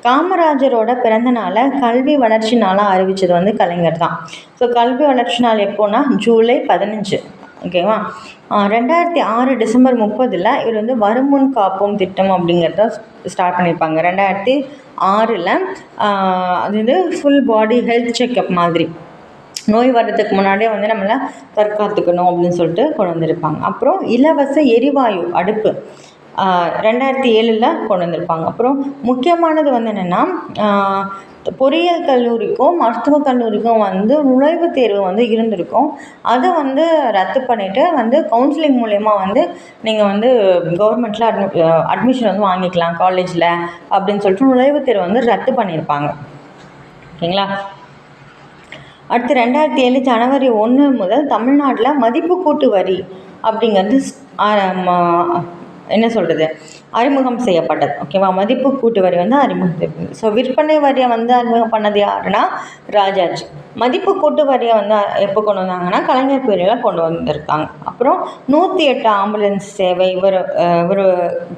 காமராஜரோட பிறந்த நாளை கல்வி வளர்ச்சி நாளாக அறிவித்தது வந்து கலைஞர் தான். ஸோ கல்வி வளர்ச்சி நாள் எப்போனா ஜூலை 15. ஓகேவா. 2006 டிசம்பர் 30 இவர் வந்து வருமுன் காப்போம் திட்டம் அப்படிங்கிறத ஸ்டார்ட் பண்ணியிருப்பாங்க. 2006 அது வந்து ஃபுல் பாடி ஹெல்த் செக்கப் மாதிரி, நோய் வர்றதுக்கு முன்னாடியே வந்து நம்மளை தற்காத்துக்கணும் அப்படின்னு சொல்லிட்டு கொண்டு வந்திருப்பாங்க. அப்புறம் இலவச எரிவாயு அடுப்பு 2007 கொண்டு வந்திருப்பாங்க. அப்புறம் முக்கியமானது வந்து என்னென்னா பொறியியல் கல்லூரிக்கும் மருத்துவக் கல்லூரிக்கும் வந்து நுழைவுத் தேர்வு வந்து இருந்திருக்கும். அதை வந்து ரத்து பண்ணிவிட்டு வந்து கவுன்சிலிங் மூலயமா வந்து நீங்கள் வந்து கவர்மெண்ட்டில் அட்மிஷன் வந்து வாங்கிக்கலாம் காலேஜில் அப்படின்னு சொல்லிட்டு நுழைவுத் தேர்வு வந்து ரத்து பண்ணியிருப்பாங்க. ஓகேங்களா. அடுத்து 2007 ஜனவரி 1 முதல் தமிழ்நாட்டில் மதிப்பு கூட்டு வரி அப்படிங்கிறது என்ன சொல்கிறது அறிமுகம் செய்யப்பட்டது. ஓகேவா. மதிப்பு கூட்டு வரி வந்து அறிமுகம். ஸோ விற்பனை வரியை வந்து அறிமுகம் பண்ணது யாருன்னா ராஜாஜி. மதிப்பு கூட்டு வரியை வந்து எப்போ கொண்டு வந்தாங்கன்னா கலைஞர் பீரியடில் கொண்டு வந்திருக்காங்க. அப்புறம் 108 ஆம்புலன்ஸ் சேவை இவர்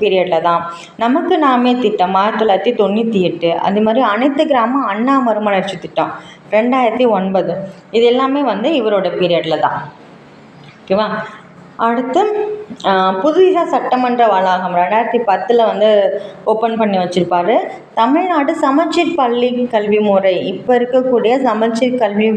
பீரியடில் தான். நமக்கு நாமே திட்டம் 1998. அதே மாதிரி அனைத்து கிராம அண்ணா மறுமலர்ச்சி திட்டம் 2009. இது எல்லாமே வந்து இவரோட பீரியடில் தான். ஓகேவா. அடுத்து புதுசா சட்டமன்ற வளாகம் 2010 வந்து ஓப்பன் பண்ணி வச்சுருப்பார். தமிழ்நாடு சமச்சீர் பள்ளி கல்வி முறை, இப்போ இருக்கக்கூடிய சமச்சீர் கல்வி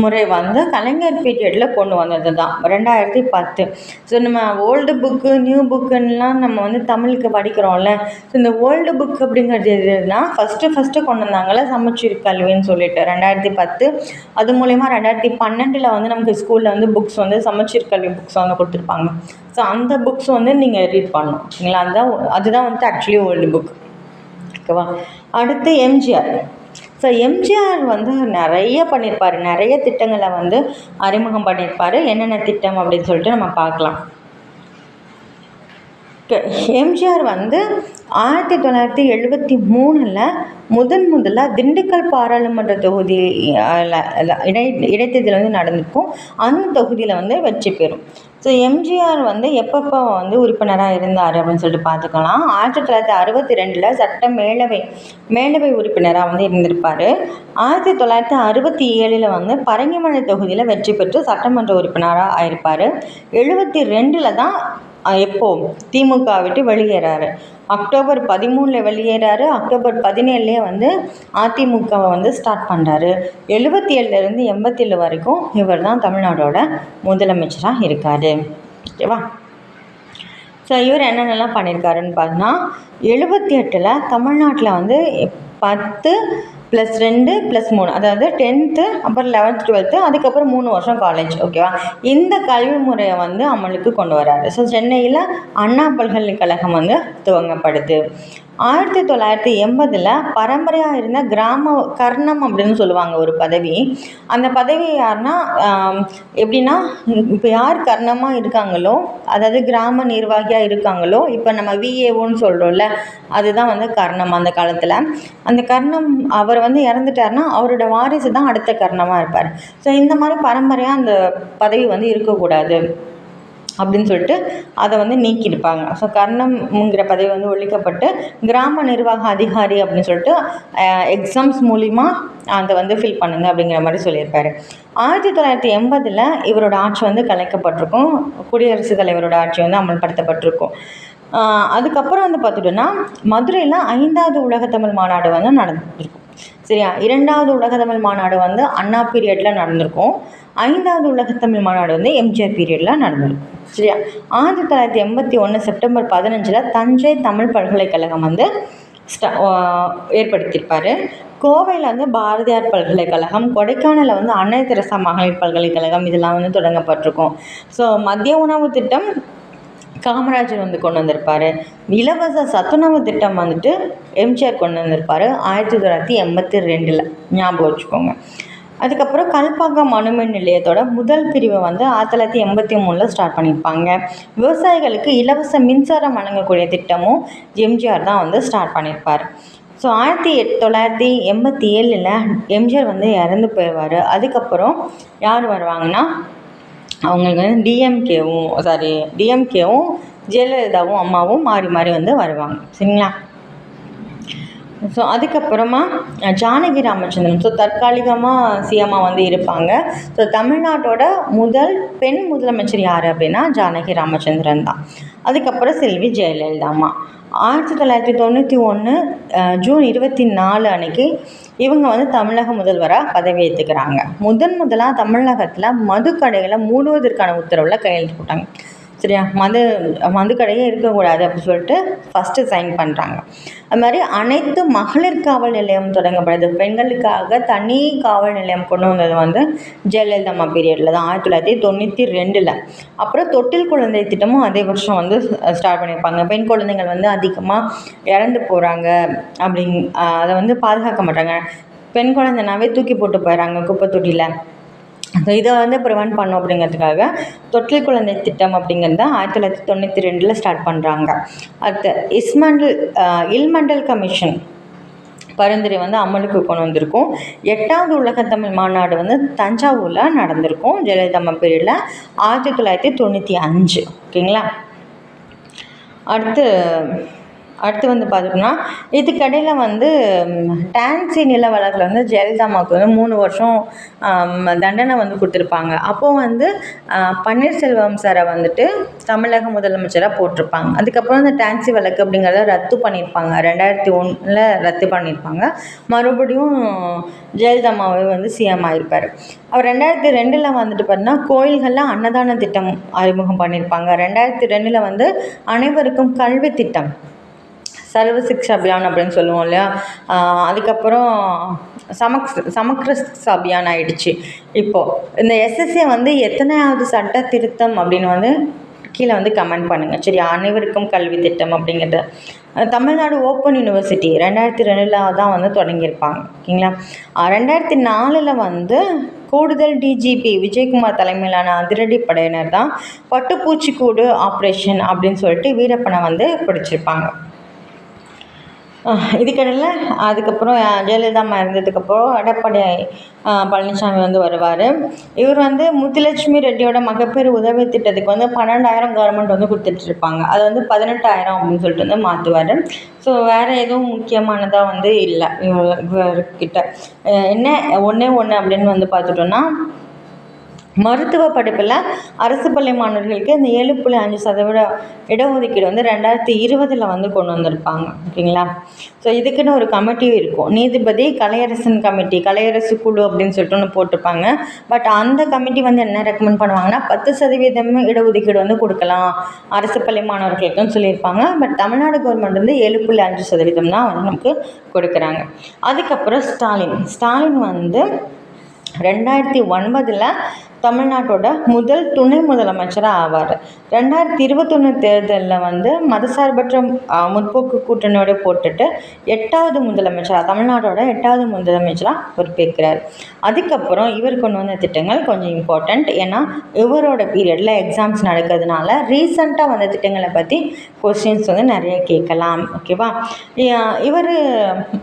முறை வந்து கலைஞர் பீரியடில் கொண்டு வந்தது தான் 2010. ஸோ நம்ம ஓல்டு புக்கு நியூ புக்குன்னெலாம் நம்ம வந்து தமிழுக்கு படிக்கிறோம்ல. ஸோ இந்த ஓல்டு புக் அப்படிங்கிறது எதுனா ஃபஸ்ட்டு கொண்டு வந்தாங்கள்ல சமச்சீர் கல்வின்னு சொல்லிட்டு 2010. அது மூலயமா 2012 வந்து நமக்கு ஸ்கூலில் வந்து புக்ஸ் வந்து சமச்சீர் கல்வி புக்ஸ் வந்து கொடுத்துருப்பாங்க. ஸோ அந்த புக்ஸ் வந்து நீங்கள் ரீட் பண்ணணும். ஓகேங்களா. அதுதான் வந்து ஆக்சுவலி ஓல்டு புக். ஓகேவா. அடுத்து எம்ஜிஆர். ஸோ எம்ஜிஆர் வந்து நிறைய பண்ணியிருப்பார், நிறைய திட்டங்களை வந்து அறிமுகம் பண்ணியிருப்பார். என்னென்ன திட்டம் அப்படின்னு சொல்லிட்டு நம்ம பார்க்கலாம். எம்ஜிஆர் வந்து 1973 முதலாக திண்டுக்கல் பாராளுமன்ற தொகுதி இடைத்தேர்தல் வந்து நடந்திருக்கும். அந்த தொகுதியில் வந்து வெற்றி பெறும். ஸோ எம்ஜிஆர் வந்து எப்பப்போ வந்து உறுப்பினராக இருந்தார் அப்படின்னு சொல்லிட்டு பார்த்துக்கலாம். 1962 சட்ட மேலவை உறுப்பினராக வந்து இருந்திருப்பார். 1967 வந்து பரங்கிமலை தொகுதியில் வெற்றி பெற்று சட்டமன்ற உறுப்பினராக ஆயிருப்பார். 72 தான் எப்போ திமுக விட்டு வெளியேறாரு. அக்டோபர் 13 வெளியேறாரு. அக்டோபர் 17 வந்து அதிமுகவை வந்து ஸ்டார்ட் பண்ணுறாரு. 77 87 வரைக்கும் இவர் தான் தமிழ்நாடோட முதலமைச்சராக இருக்கார். ஓகேவா? ஸோ இவர் என்னென்னலாம் பண்ணியிருக்காருன்னு பார்த்தோன்னா 78 தமிழ்நாட்டில் வந்து 10 + 2 + 3 அதாவது 10th அப்புறம் 11th 12th அதுக்கப்புறம் 3 வருஷம் காலேஜ். ஓகேவா? இந்த கல்வி முறையை வந்து அமலுக்கு கொண்டு வராரு. ஸோ சென்னையில் அண்ணா பல்கலைக்கழகம் வந்து துவங்கப்படுது. 1980 பரம்பரையாக இருந்த கிராம கர்ணம் அப்படின்னு சொல்லுவாங்க ஒரு பதவி. அந்த பதவி யாருன்னா எப்படின்னா இப்போ யார் கர்ணமாக இருக்காங்களோ, அதாவது கிராம நிர்வாகியாக இருக்காங்களோ, இப்போ நம்ம விஏஓன்னு சொல்கிறோம்ல, அதுதான் வந்து கர்ணம். அந்த காலத்தில் அந்த கர்ணம் அவர் வந்து இறந்துட்டாருன்னா அவரோட வாரிசு தான் அடுத்த கர்ணமாக இருப்பார். ஸோ இந்த மாதிரி பரம்பரையாக அந்த பதவி வந்து இருக்கக்கூடாது அப்படின்னு சொல்லிட்டு அதை வந்து நீக்கியிருப்பாங்க. ஸோ கர்ணம்ங்கிற பதவி வந்து ஒழிக்கப்பட்டு கிராம நிர்வாக அதிகாரி அப்படின்னு சொல்லிட்டு எக்ஸாம்ஸ் மூலிமா அதை வந்து ஃபில் பண்ணுங்க அப்படிங்கிற மாதிரி சொல்லியிருப்பார். 1980 இவரோட ஆட்சி வந்து கலைக்கப்பட்டிருக்கும். குடியரசுத் தலைவரோட ஆட்சி வந்து அமல்படுத்தப்பட்டிருக்கும். அதுக்கப்புறம் வந்து பார்த்துட்டோன்னா மதுரையில் 5வது உலகத்தமிழ் மாநாடு வந்து நடந்திருக்கும். சரியா? 2வது உலகத்தமிழ் மாநாடு வந்து அண்ணா பீரியடில் நடந்திருக்கும். 5வது உலகத்தமிழ் மாநாடு வந்து எம்ஜிஆர் பீரியடில் நடந்திருக்கும். சரியா? 1981 செப்டம்பர் 15 தஞ்சை தமிழ் பல்கலைக்கழகம் வந்து ஏற்படுத்தியிருப்பார். கோவையில் வந்து பாரதியார் பல்கலைக்கழகம், கொடைக்கானலில் வந்து அன்னை தெரசா மகளிர் பல்கலைக்கழகம் இதெல்லாம் வந்து தொடங்கப்பட்டிருக்கும். ஸோ மதிய உணவு திட்டம் காமராஜர் வந்து கொண்டு வந்திருப்பார். இலவச சத்துணவு திட்டம் வந்துட்டு எம்ஜிஆர் கொண்டு வந்திருப்பார் 1982. ஞாபகம் வச்சுக்கோங்க. அதுக்கப்புறம் கல்பாக்கம் அணுமின் நிலையத்தோட முதல் பிரிவை வந்து 1983 ஸ்டார்ட் பண்ணியிருப்பாங்க. விவசாயிகளுக்கு இலவச மின்சாரம் வழங்கக்கூடிய திட்டமும் எம்ஜிஆர் தான் வந்து ஸ்டார்ட் பண்ணியிருப்பார். ஸோ 1987 எம்ஜிஆர் வந்து இறந்து போயிடுவார். அதுக்கப்புறம் யார் வருவாங்கன்னா அவங்களுக்கு வந்து டிஎம்கேவும் ஜெயலலிதாவும் அம்மாவும் மாறி மாறி வந்து வருவாங்க. சரிங்களா? ஸோ அதுக்கப்புறமா ஜானகி ராமச்சந்திரன் தற்காலிகமாக சிஎம்மாக வந்து இருப்பாங்க. ஸோ தமிழ்நாட்டோட முதல் பெண் முதலமைச்சர் யார் அப்படின்னா ஜானகி ராமச்சந்திரன் தான். அதுக்கப்புறம் செல்வி ஜெயலலிதா அம்மா. 1991 ஜூன் 24 அன்னைக்கு இவங்க வந்து தமிழக முதல்வராக பதவியேற்றுக்கிறாங்க. முதலாக தமிழகத்தில் மதுக்கடைகளை மூடுவதற்கான உத்தரவில் கையெழுத்து போட்டாங்க. சரியா? மதுக்கடையே இருக்கக்கூடாது அப்படின்னு சொல்லிட்டு ஃபஸ்ட்டு சைன் பண்ணுறாங்க. அது மாதிரி அனைத்து மகளிர் காவல் நிலையம் தொடங்கப்படுது. பெண்களுக்காக தனி காவல் நிலையம் கொண்டு வந்தது வந்து ஜெயலலிதா அம்மா பீரியடில் தான் 1992. அப்புறம் தொட்டில் குழந்தை திட்டமும் அதே வருஷம் வந்து ஸ்டார்ட் பண்ணியிருப்பாங்க. பெண் குழந்தைகள் வந்து அதிகமாக இறந்து போகிறாங்க அதை வந்து பாதுகாக்க மாட்டாங்க. பெண் குழந்தைனாவே தூக்கி போட்டு போயிடறாங்க குப்பை தொட்டியில். ஸோ இதை வந்து ப்ரிவென்ட் பண்ணும் அப்படிங்கிறதுக்காக தொட்டில் குழந்தை திட்டம் அப்படிங்கிறத 1992 ஸ்டார்ட் பண்ணுறாங்க. அடுத்து இல்மண்டல் கமிஷன் பரிந்துரை வந்து அமலுக்கு கொண்டு வந்திருக்கும். 8வது உலகத்தமிழ் மாநாடு வந்து தஞ்சாவூரில் நடந்திருக்கும் ஜெயலலிதா அம்மா பீரியடில் 1995. ஓகேங்களா? அடுத்து வந்து பார்த்தோம்னா இதுக்கடையில் வந்து டான்சி நில வழக்கில் வந்து ஜெயலலிதா அம்மாவுக்கு வந்து 3 வருஷம் தண்டனை வந்து கொடுத்துருப்பாங்க. அப்போது வந்து பன்னீர்செல்வம் சாரை வந்துட்டு தமிழக முதலமைச்சராக போட்டிருப்பாங்க. அதுக்கப்புறம் இந்த டான்சி வழக்கு அப்படிங்கிறத ரத்து பண்ணியிருப்பாங்க. 2001 ரத்து பண்ணியிருப்பாங்க. மறுபடியும் ஜெயலலிதா அம்மாவே வந்து சிஎம் ஆகிருப்பார். அவர் 2002 வந்துட்டு பார்த்தீங்கன்னா கோயில்களில் அன்னதான திட்டம் அறிமுகம் பண்ணியிருப்பாங்க. 2002 வந்து அனைவருக்கும் கல்வி திட்டம் சர்வ சிக்ஷா அபியான் அப்படின்னு சொல்லுவோம் இல்லையா? அதுக்கப்புறம் சமக்ர சிக்ஷா அபியான் ஆகிடுச்சு. இப்போது இந்த எஸ்எஸ்ஏ வந்து எத்தனையாவது சட்ட திருத்தம் அப்படின்னு வந்து கீழே வந்து கமெண்ட் பண்ணுங்கள். சரி? அனைவருக்கும் கல்வி திட்டம் அப்படிங்கிறது தமிழ்நாடு ஓப்பன் யூனிவர்சிட்டி 2002 தான் வந்து தொடங்கியிருப்பாங்க. ஓகேங்களா? 2004 வந்து கூடுதல் டிஜிபி விஜயகுமார் தலைமையிலான அதிரடி படையினர் தான் பட்டுப்பூச்சிக்கூடு ஆப்ரேஷன் அப்படின்னு சொல்லிட்டு வீரப்பனை வந்து பிடிச்சிருப்பாங்க. இதுக்கிடையில் அதுக்கப்புறம் ஜெயலலிதா அம்மா இருந்ததுக்கப்புறம் எடப்பாடி பழனிசாமி வந்து வருவார். இவர் வந்து முத்துலட்சுமி ரெட்டியோட மகப்பேறு உதவி திட்டத்துக்கு வந்து 12,000 கவர்மெண்ட் வந்து கொடுத்துட்ருப்பாங்க. அது வந்து 18,000 அப்படின்னு சொல்லிட்டு வந்து மாற்றுவார். ஸோ வேறு எதுவும் முக்கியமானதாக வந்து இல்லை இவர்கிட்ட. என்ன ஒன்றே ஒன்று அப்படின்னு வந்து பார்த்துட்டோன்னா, மருத்துவ படிப்பில் அரசு பள்ளி மாணவர்களுக்கு இந்த 7.5% இடஒதுக்கீடு வந்து 2020 வந்து கொண்டு வந்திருப்பாங்க. ஓகேங்களா? ஸோ இதுக்குன்னு ஒரு கமிட்டியும் இருக்கும். நீதிபதி கலையரசன் கமிட்டி, கலையரசு குழு அப்படின்னு சொல்லிட்டு ஒன்று போட்டிருப்பாங்க. பட் அந்த கமிட்டி வந்து என்ன ரெக்கமெண்ட் பண்ணுவாங்கன்னா 10% இடஒதுக்கீடு வந்து கொடுக்கலாம் அரசு பள்ளி மாணவர்களுக்குன்னு சொல்லியிருப்பாங்க. பட் தமிழ்நாடு கவர்மெண்ட் வந்து 7.5% தான் வந்து நமக்கு கொடுக்குறாங்க. அதுக்கப்புறம் ஸ்டாலின் வந்து 2009 தமிழ்நாட்டோட முதல் துணை முதலமைச்சராக ஆவார். 2021 தேர்தலில் வந்து மதசார்பற்ற முற்போக்கு கூட்டணியோடு போட்டுட்டு 8வது முதலமைச்சராக, தமிழ்நாட்டோட 8வது முதலமைச்சராக பொறுப்பேற்கிறார். அதுக்கப்புறம் இவர் கொண்டு வந்த திட்டங்கள் கொஞ்சம் இம்பார்ட்டண்ட். ஏன்னா இவரோட பீரியடில் எக்ஸாம்ஸ் நடக்கிறதுனால ரீசண்டாக வந்த திட்டங்களை பற்றி கொஸ்டின்ஸ் வந்து நிறைய கேட்கலாம். ஓகேவா? இவர்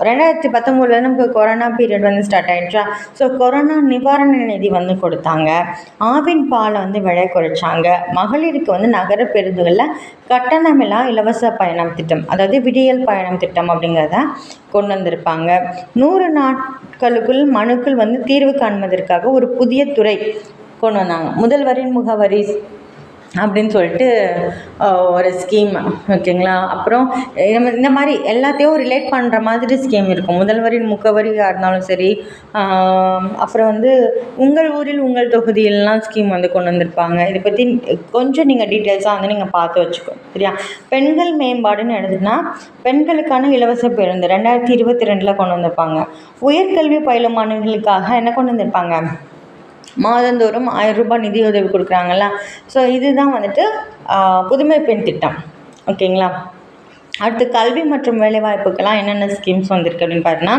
2019 நமக்கு கொரோனா பீரியட் வந்து ஸ்டார்ட் ஆகிடுச்சா. ஸோ கொரோனா நிவாரண நிதி வந்து கொடுத்தாங்க. ஆவின் பாலை வந்து விலை குறைச்சாங்க. மகளிருக்கு வந்து நகர பேருந்துகளில் கட்டணமில்லா இலவச பயணம் திட்டம், அதாவது விடியல் பயணம் திட்டம் அப்படிங்கிறத கொண்டு வந்திருப்பாங்க. 100 நாட்களுக்குள் மனுக்கள் வந்து தீர்வு காண்பதற்காக ஒரு புதிய துறை கொண்டு வந்தாங்க, முதல்வரின் முகவரி அப்படின்னு சொல்லிட்டு ஒரு ஸ்கீம். ஓகேங்களா? அப்புறம் இந்த மாதிரி எல்லாத்தையும் ரிலேட் பண்ணுற மாதிரி ஸ்கீம் இருக்கும். முதல்வரின் முகவரியாக இருந்தாலும் சரி. அப்புறம் வந்து உங்கள் ஊரில் உங்கள் தொகுதியிலலாம் ஸ்கீம் வந்து கொண்டு வந்திருப்பாங்க. இதை பற்றி கொஞ்சம் நீங்கள் டீட்டெயில்ஸாக வந்து நீங்கள் பார்த்து வச்சுக்கணும். சரியா? பெண்கள் மேம்பாடுன்னு எடுத்துன்னா பெண்களுக்கான இலவச பேருந்து 2022 கொண்டு வந்திருப்பாங்க. உயர்கல்வி பயிலும் மாணவர்களுக்காக என்ன கொண்டு வந்திருப்பாங்க, மாதந்தோறும் 1000 ரூபாய் நிதி உதவி கொடுக்குறாங்களா. ஸோ இதுதான் வந்துட்டு புதுமை பெண் திட்டம். ஓகேங்களா? அடுத்து கல்வி மற்றும் வேலைவாய்ப்புக்கெல்லாம் என்னென்ன ஸ்கீம்ஸ் வந்திருக்கு அப்படின்னு பார்த்தீங்கன்னா,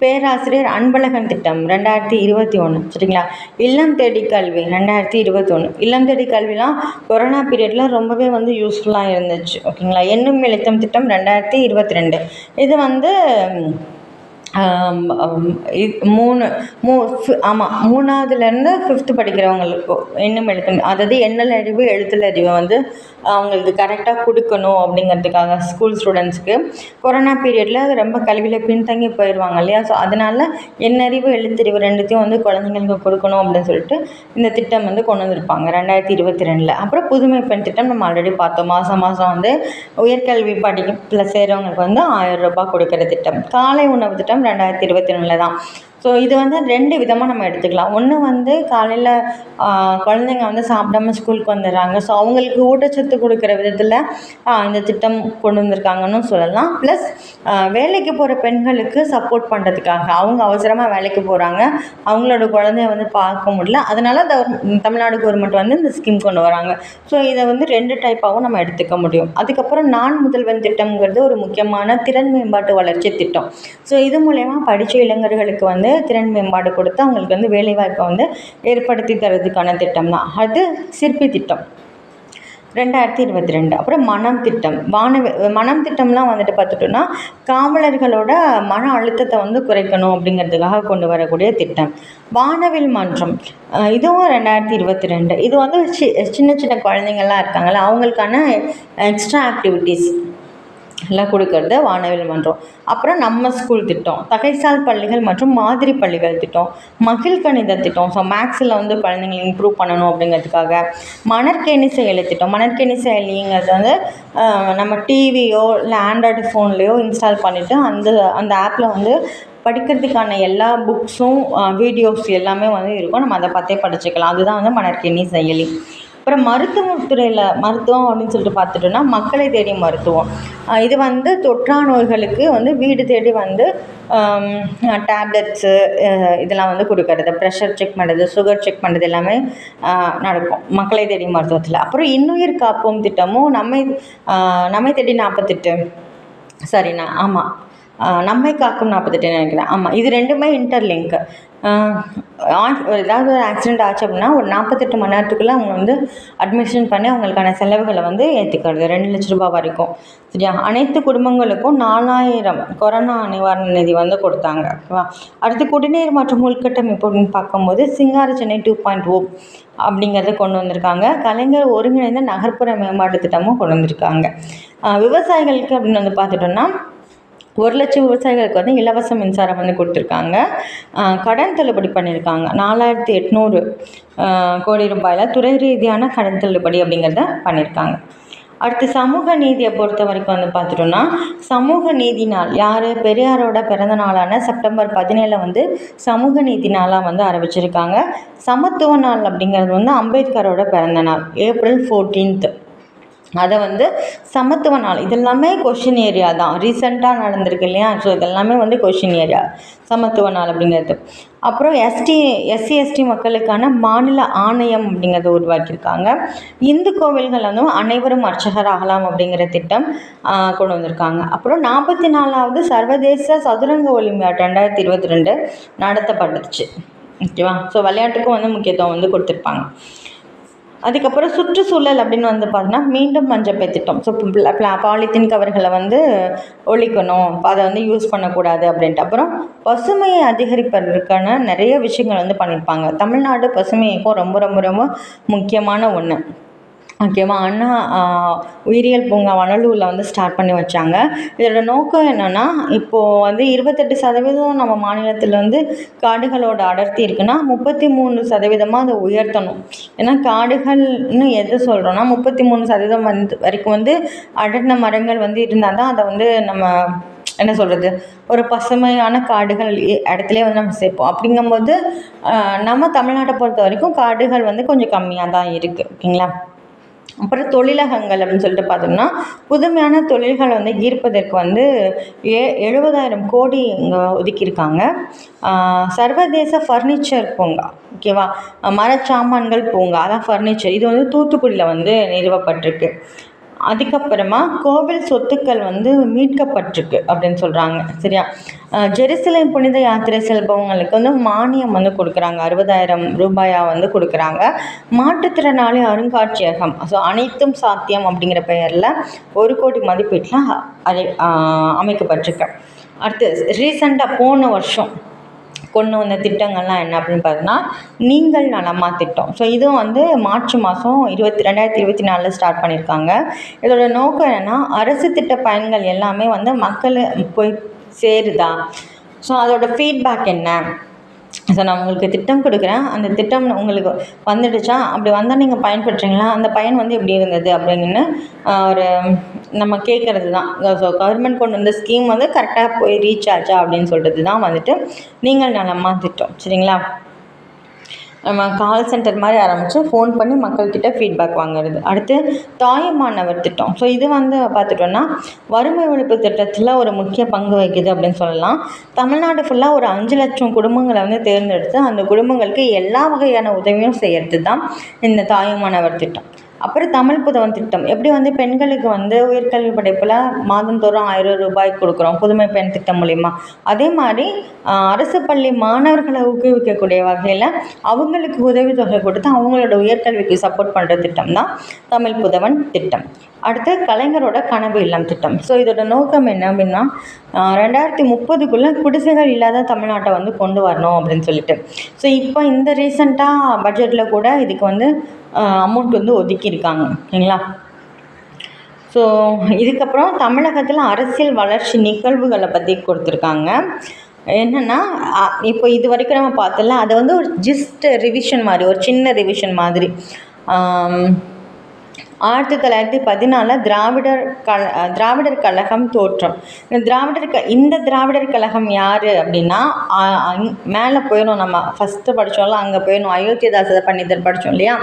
பேராசிரியர் அன்பழகன் திட்டம் 2021. சரிங்களா? இல்லம் தேடி கல்வி 2021. இல்லம் தேடி கல்விலாம் கொரோனா பீரியடில் ரொம்பவே வந்து யூஸ்ஃபுல்லாக இருந்துச்சு. ஓகேங்களா? எண்ணும் எழுத்தும் திட்டம் 2022. இது வந்து 3ஆவதுலேருந்து 5th படிக்கிறவங்களுக்கு எண்ணும் எழுத்தும், அதாவது எண்ணல் அறிவு எழுத்தல் அறிவை வந்து அவங்களுக்கு கரெக்டாக கொடுக்கணும் அப்படிங்கிறதுக்காக ஸ்கூல் ஸ்டூடெண்ட்ஸ்க்கு கொரோனா பீரியடில் ரொம்ப கல்வியில் பின்தங்கி போயிடுவாங்க இல்லையா. ஸோ அதனால் எண்ணறிவு எழுத்தறிவு ரெண்டுத்தையும் வந்து குழந்தைங்களுக்கு கொடுக்கணும் அப்படின்னு சொல்லிட்டு இந்த திட்டம் வந்து கொண்டு வந்திருப்பாங்க 2022. அப்புறம் புதுமை பெண் திட்டம் நம்ம ஆல்ரெடி பார்த்தோம். மாதம் வந்து உயர்கல்வி படிப்பில் சேர்றவங்களுக்கு வந்து 1000 ரூபாய் கொடுக்குற திட்டம். காலை உணவு திட்டம் 2021 தான். ஸோ இது வந்து 2 விதமாக நம்ம எடுத்துக்கலாம். ஒன்று வந்து காலையில் குழந்தைங்க வந்து சாப்பிடாம ஸ்கூலுக்கு வந்துடுறாங்க. ஸோ அவங்களுக்கு ஊட்டச்சத்து கொடுக்குற விதத்தில் இந்த திட்டம் கொண்டு வந்திருக்காங்கன்னு சொல்லலாம். ப்ளஸ் வேலைக்கு போகிற பெண்களுக்கு சப்போர்ட் பண்ணுறதுக்காக, அவங்க அவசரமாக வேலைக்கு போகிறாங்க, அவங்களோட குழந்தைய வந்து பார்க்க முடியல, அதனால தமிழ்நாடு கவர்மெண்ட் வந்து இந்த ஸ்கீம் கொண்டு வராங்க. ஸோ இதை வந்து 2 டைப்பாகவும் நம்ம எடுத்துக்க முடியும். அதுக்கப்புறம் நான் முதல்வன் திட்டம்ங்கிறது ஒரு முக்கியமான திறன் மேம்பாட்டு வளர்ச்சி திட்டம். ஸோ இது மூலயமா படித்த இளைஞர்களுக்கு வந்து திறன் மேம்பாடு கொடுத்து அவங்களுக்கு வந்து வேலைவாய்ப்பை வந்து ஏற்படுத்தி தரதுக்கான திட்டம் தான். அது சிற்பி திட்டம் 2022. அப்புறம் மனம் திட்டம். மனம் திட்டம்லாம் வந்துட்டு பார்த்துட்டோன்னா காவலர்களோட மன அழுத்தத்தை வந்து குறைக்கணும் அப்படிங்கிறதுக்காக கொண்டு வரக்கூடிய திட்டம். வானவில் மன்றம், இதுவும் 2022. இது வந்து சின்ன குழந்தைங்கள்லாம் இருக்காங்கள்ல, அவங்களுக்கான எக்ஸ்ட்ரா ஆக்டிவிட்டீஸ் எல்லாம் கொடுக்கறது வானவில் மன்றம். அப்புறம் நம்ம ஸ்கூல் திட்டம், தகைசால் பள்ளிகள் மற்றும் மாதிரி பள்ளிகள் திட்டம், மகிழ் கணித திட்டம். ஸோ மேக்ஸில் வந்து குழந்தைங்களை இம்ப்ரூவ் பண்ணணும் அப்படிங்கிறதுக்காக மணற்கேணி செயலி திட்டம். மணற்கேணி செயலிங்கிறது வந்து நம்ம டிவியோ இல்லை ஆண்ட்ராய்டு ஃபோன்லேயோ இன்ஸ்டால் பண்ணிவிட்டு அந்த ஆப்பில் வந்து படிக்கிறதுக்கான எல்லா புக்ஸும் வீடியோஸ் எல்லாமே வந்து இருக்கும். நம்ம அதை பார்த்தே படிச்சுக்கலாம். அதுதான் வந்து மணற்கேணி செயலி. அப்புறம் மருத்துவம் அப்படின்னு சொல்லிட்டு பார்த்துட்டோன்னா மக்களை தேடி மருத்துவம். இது வந்து தொற்றா நோய்களுக்கு வந்து வீடு தேடி வந்து டேப்லெட்ஸு இதெல்லாம் வந்து கொடுக்கறது, ப்ரெஷர் செக் பண்ணுறது, சுகர் செக் பண்ணுறது எல்லாமே நடக்கும் மக்களை தேடி மருத்துவத்தில். அப்புறம் இன்னுயிர் காப்போம் திட்டமும் நம்மை தேடி 48. நம்மை காக்கும் 48 நினைக்கிறேன். ஆமாம், இது ரெண்டுமே இன்டர்லிங்க். ஏதாவது ஒரு ஆக்சிடெண்ட் ஆச்சு அப்படின்னா ஒரு 48 மணி நேரத்துக்குள்ளே அவங்க வந்து அட்மிஷன் பண்ணி அவங்களுக்கான செலவுகளை வந்து ஏற்றுக்கிறது 2 லட்ச ரூபா வரைக்கும். சரியா? அனைத்து குடும்பங்களுக்கும் 4000 கொரோனா நிவாரண நிதி வந்து கொடுத்தாங்க. ஓகேவா? அடுத்து குடிநீர் மற்றும் உள்கட்டமைப்பு அப்படின்னு பார்க்கும்போது சிங்கார சென்னை 2.0 அப்படிங்கிறத கொண்டு வந்திருக்காங்க. கலைஞர் ஒருங்கிணைந்த நகர்ப்புற மேம்பாட்டு திட்டமும் கொண்டு வந்திருக்காங்க. விவசாயிகளுக்கு அப்படின்னு வந்து பார்த்துட்டோம்னா 1 லட்சம் விவசாயிகளுக்கு வந்து இலவச மின்சாரம் வந்து கொடுத்துருக்காங்க. கடன் தள்ளுபடி பண்ணியிருக்காங்க 4800 கோடி ரூபாயில் துறை ரீதியான கடன் தள்ளுபடி அப்படிங்கிறத பண்ணியிருக்காங்க. அடுத்து சமூக நீதியை பொறுத்த வரைக்கும் வந்து பார்த்துட்டோம்னா சமூக நீதி நாள் யார் பெரியாரோட பிறந்த நாளான செப்டம்பர் 17 வந்து சமூக நீதி நாளாக வந்து அறிவிச்சிருக்காங்க. சமத்துவ நாள் அப்படிங்கிறது வந்து அம்பேத்கரோட பிறந்த நாள் ஏப்ரல் 14. அதை வந்து சமத்துவ நாள். இதெல்லாமே கொஷின் ஏரியா தான், ரீசெண்டாக நடந்திருக்கு இல்லையா? ஸோ இதெல்லாமே வந்து கொஷின் ஏரியா சமத்துவ நாள் அப்படிங்கிறது. அப்புறம் எஸ்சி மக்களுக்கான மாநில ஆணையம் அப்படிங்கிறத உருவாக்கியிருக்காங்க. இந்து கோவில்கள் வந்து அனைவரும் அர்ச்சகர் ஆகலாம் அப்படிங்கிற திட்டம் கொண்டு வந்திருக்காங்க. அப்புறம் 44வது சர்வதேச சதுரங்க ஒலிம்பியாட் 2022 நடத்தப்பட்டுச்சு. ஓகேவா? ஸோ விளையாட்டுக்கும் வந்து முக்கியத்துவம் வந்து கொடுத்துருப்பாங்க. அதுக்கப்புறம் சுற்றுச்சூழல் அப்படின்னு வந்து பார்த்தோன்னா மீண்டும் மஞ்சப்பை திட்டம். ஸோ பாலித்தீன் கவர்களை வந்து ஒழிக்கணும், அதை வந்து யூஸ் பண்ணக்கூடாது அப்படின்ட்டு. அப்புறம் பசுமையை அதிகரிப்பதற்கான நிறைய விஷயங்கள் வந்து பண்ணியிருப்பாங்க. தமிழ்நாடு பசுமை இயக்கம் ரொம்ப ரொம்ப ரொம்ப முக்கியமான ஒன்று. ஓகேவா? அண்ணா உயிரியல் பூங்கா வனலூரில் வந்து ஸ்டார்ட் பண்ணி வச்சாங்க. இதோட நோக்கம் என்னென்னா இப்போது வந்து 28% நம்ம மாநிலத்தில் வந்து காடுகளோட அடர்த்தி இருக்குன்னா 33% அதை உயர்த்தணும். ஏன்னா காடுகள்னு எது சொல்கிறோன்னா 33% வந்து வரைக்கும் வந்து அடர்ந்த மரங்கள் வந்து இருந்தால் தான் அதை வந்து நம்ம என்ன சொல்கிறது ஒரு பசுமையான காடுகள் இடத்துலேயே வந்து நம்ம சேர்ப்போம். அப்படிங்கும்போது நம்ம தமிழ்நாட்டை பொறுத்த வரைக்கும் காடுகள் வந்து கொஞ்சம் கம்மியாக தான் இருக்குது. ஓகேங்களா? அப்புறம் தொழிலகங்கள் அப்படின்னு சொல்லிட்டு பார்த்தோம்னா புதுமையான தொழில்களை வந்து ஈர்ப்பதற்கு வந்து 70,000 கோடி இங்கே ஒதுக்கியிருக்காங்க. சர்வதேச ஃபர்னிச்சர் பூங்கா, ஓகேவா? மரச்சாமான்கள் பூங்கா, அதான் ஃபர்னிச்சர், இது வந்து தூத்துக்குடியில் வந்து நிறுவப்பட்டிருக்கு. அதுக்கப்புறமா கோவில் சொத்துக்கள் வந்து மீட்கப்பட்டிருக்கு அப்படின்னு சொல்கிறாங்க. சரியா? ஜெருசலேம் புனித யாத்திரை செல்பவங்களுக்கு வந்து மானியம் வந்து கொடுக்குறாங்க 60,000 ரூபாயாக வந்து கொடுக்குறாங்க. மாற்றுத்திறனாளி அருங்காட்சியகம், ஸோ அனைத்தும் சாத்தியம் அப்படிங்கிற பெயரில் 1 கோடி மதிப்பீட்டில் அதை அமைக்கப்பட்டிருக்கு. அடுத்து ரீசெண்டாக போன வருஷம் கொண்டு வந்த திட்டங்கள்லாம் என்ன அப்படின்னு பார்த்தோன்னா நீங்கள் நலமா திட்டம். ஸோ இதுவும் வந்து மார்ச் மாதம் 2024 ஸ்டார்ட் பண்ணியிருக்காங்க. இதோட நோக்கம் என்னென்னா அரசு திட்ட பயன்கள் எல்லாமே வந்து மக்கள் போய் சேருதா, ஸோ அதோட ஃபீட்பேக் என்ன, ஸோ நான் உங்களுக்கு திட்டம் கொடுக்குறேன், அந்த திட்டம் உங்களுக்கு வந்துடுச்சா, அப்படி வந்தால் நீங்கள் பயன்படுறீங்களா, அந்த பயன் வந்து எப்படி இருந்தது அப்படின்னு ஒரு நம்ம கேட்குறது தான். ஸோ கவர்மெண்ட் கொண்டு வந்த ஸ்கீம் வந்து கரெக்டாக போய் ரீச் ஆச்சா அப்படின்னு சொல்கிறது தான் வந்துட்டு நீங்கள் நலமா திட்டம். சரிங்களா? நம்ம கால் சென்டர் மாதிரி ஆரம்பித்து ஃபோன் பண்ணி மக்கள்கிட்ட ஃபீட்பேக் வாங்குறது. அடுத்து தாயுமானவர் திட்டம். ஸோ இது வந்து பார்த்துட்டோன்னா வறுமை ஒழிப்பு திட்டத்தில் ஒரு முக்கிய பங்கு வகிக்குது அப்படின்னு சொல்லலாம். தமிழ்நாடு ஃபுல்லாக ஒரு 5 லட்சம் குடும்பங்களை வந்து தேர்ந்தெடுத்து அந்த குடும்பங்களுக்கு எல்லா வகையான உதவியும் செய்கிறது தான் இந்த தாயுமானவர் திட்டம். அப்புறம் தமிழ் புதவன் திட்டம், எப்படி வந்து பெண்களுக்கு வந்து உயர்கல்வி படிப்பில் மாதந்தோறும் 1000 ரூபாய் கொடுக்குறோம் புதுமை பெண் திட்டம் மூலிமா, அதே மாதிரி அரசு பள்ளி மாணவர்களை ஊக்குவிக்கக்கூடிய வகையில் அவங்களுக்கு உதவித்தொகை கொடுத்து அவங்களோட உயர்கல்விக்கு சப்போர்ட் பண்ணுற திட்டம் தான் தமிழ் புதவன் திட்டம். அடுத்து கலைஞரோட கனவு இல்லம் திட்டம். ஸோ இதோட நோக்கம் என்ன அப்படின்னா 2030க்குள்ளே குடிசைகள் இல்லாத தமிழ்நாட்டை வந்து கொண்டு வரணும் அப்படின்னு சொல்லிட்டு. ஸோ இப்போ இந்த ரீசெண்டாக பட்ஜெட்டில் கூட இதுக்கு வந்து அமௌண்ட் வந்து ஒதுக்கியிருக்காங்க. ஓகேங்களா? ஸோ இதுக்கப்புறம் தமிழகத்தில் அரசியல் வளர்ச்சி நிகழ்வுகளை பற்றி கொடுத்துருக்காங்க. என்னென்னா இப்போ இது வரைக்கும் நம்ம பார்த்தல அதை வந்து ஒரு ஜஸ்ட் ரிவிஷன் மாதிரி, ஒரு சின்ன ரிவிஷன் மாதிரி. 1914 திராவிடர் கழகம் தோற்றம். இந்த திராவிடர் கழகம் யார் அப்படின்னா மேலே போயிடணும், நம்ம ஃபஸ்ட்டு படித்தோம்ல அங்கே போயிடணும், அயோத்திதாச பண்டிதர் படித்தோம் இல்லையா,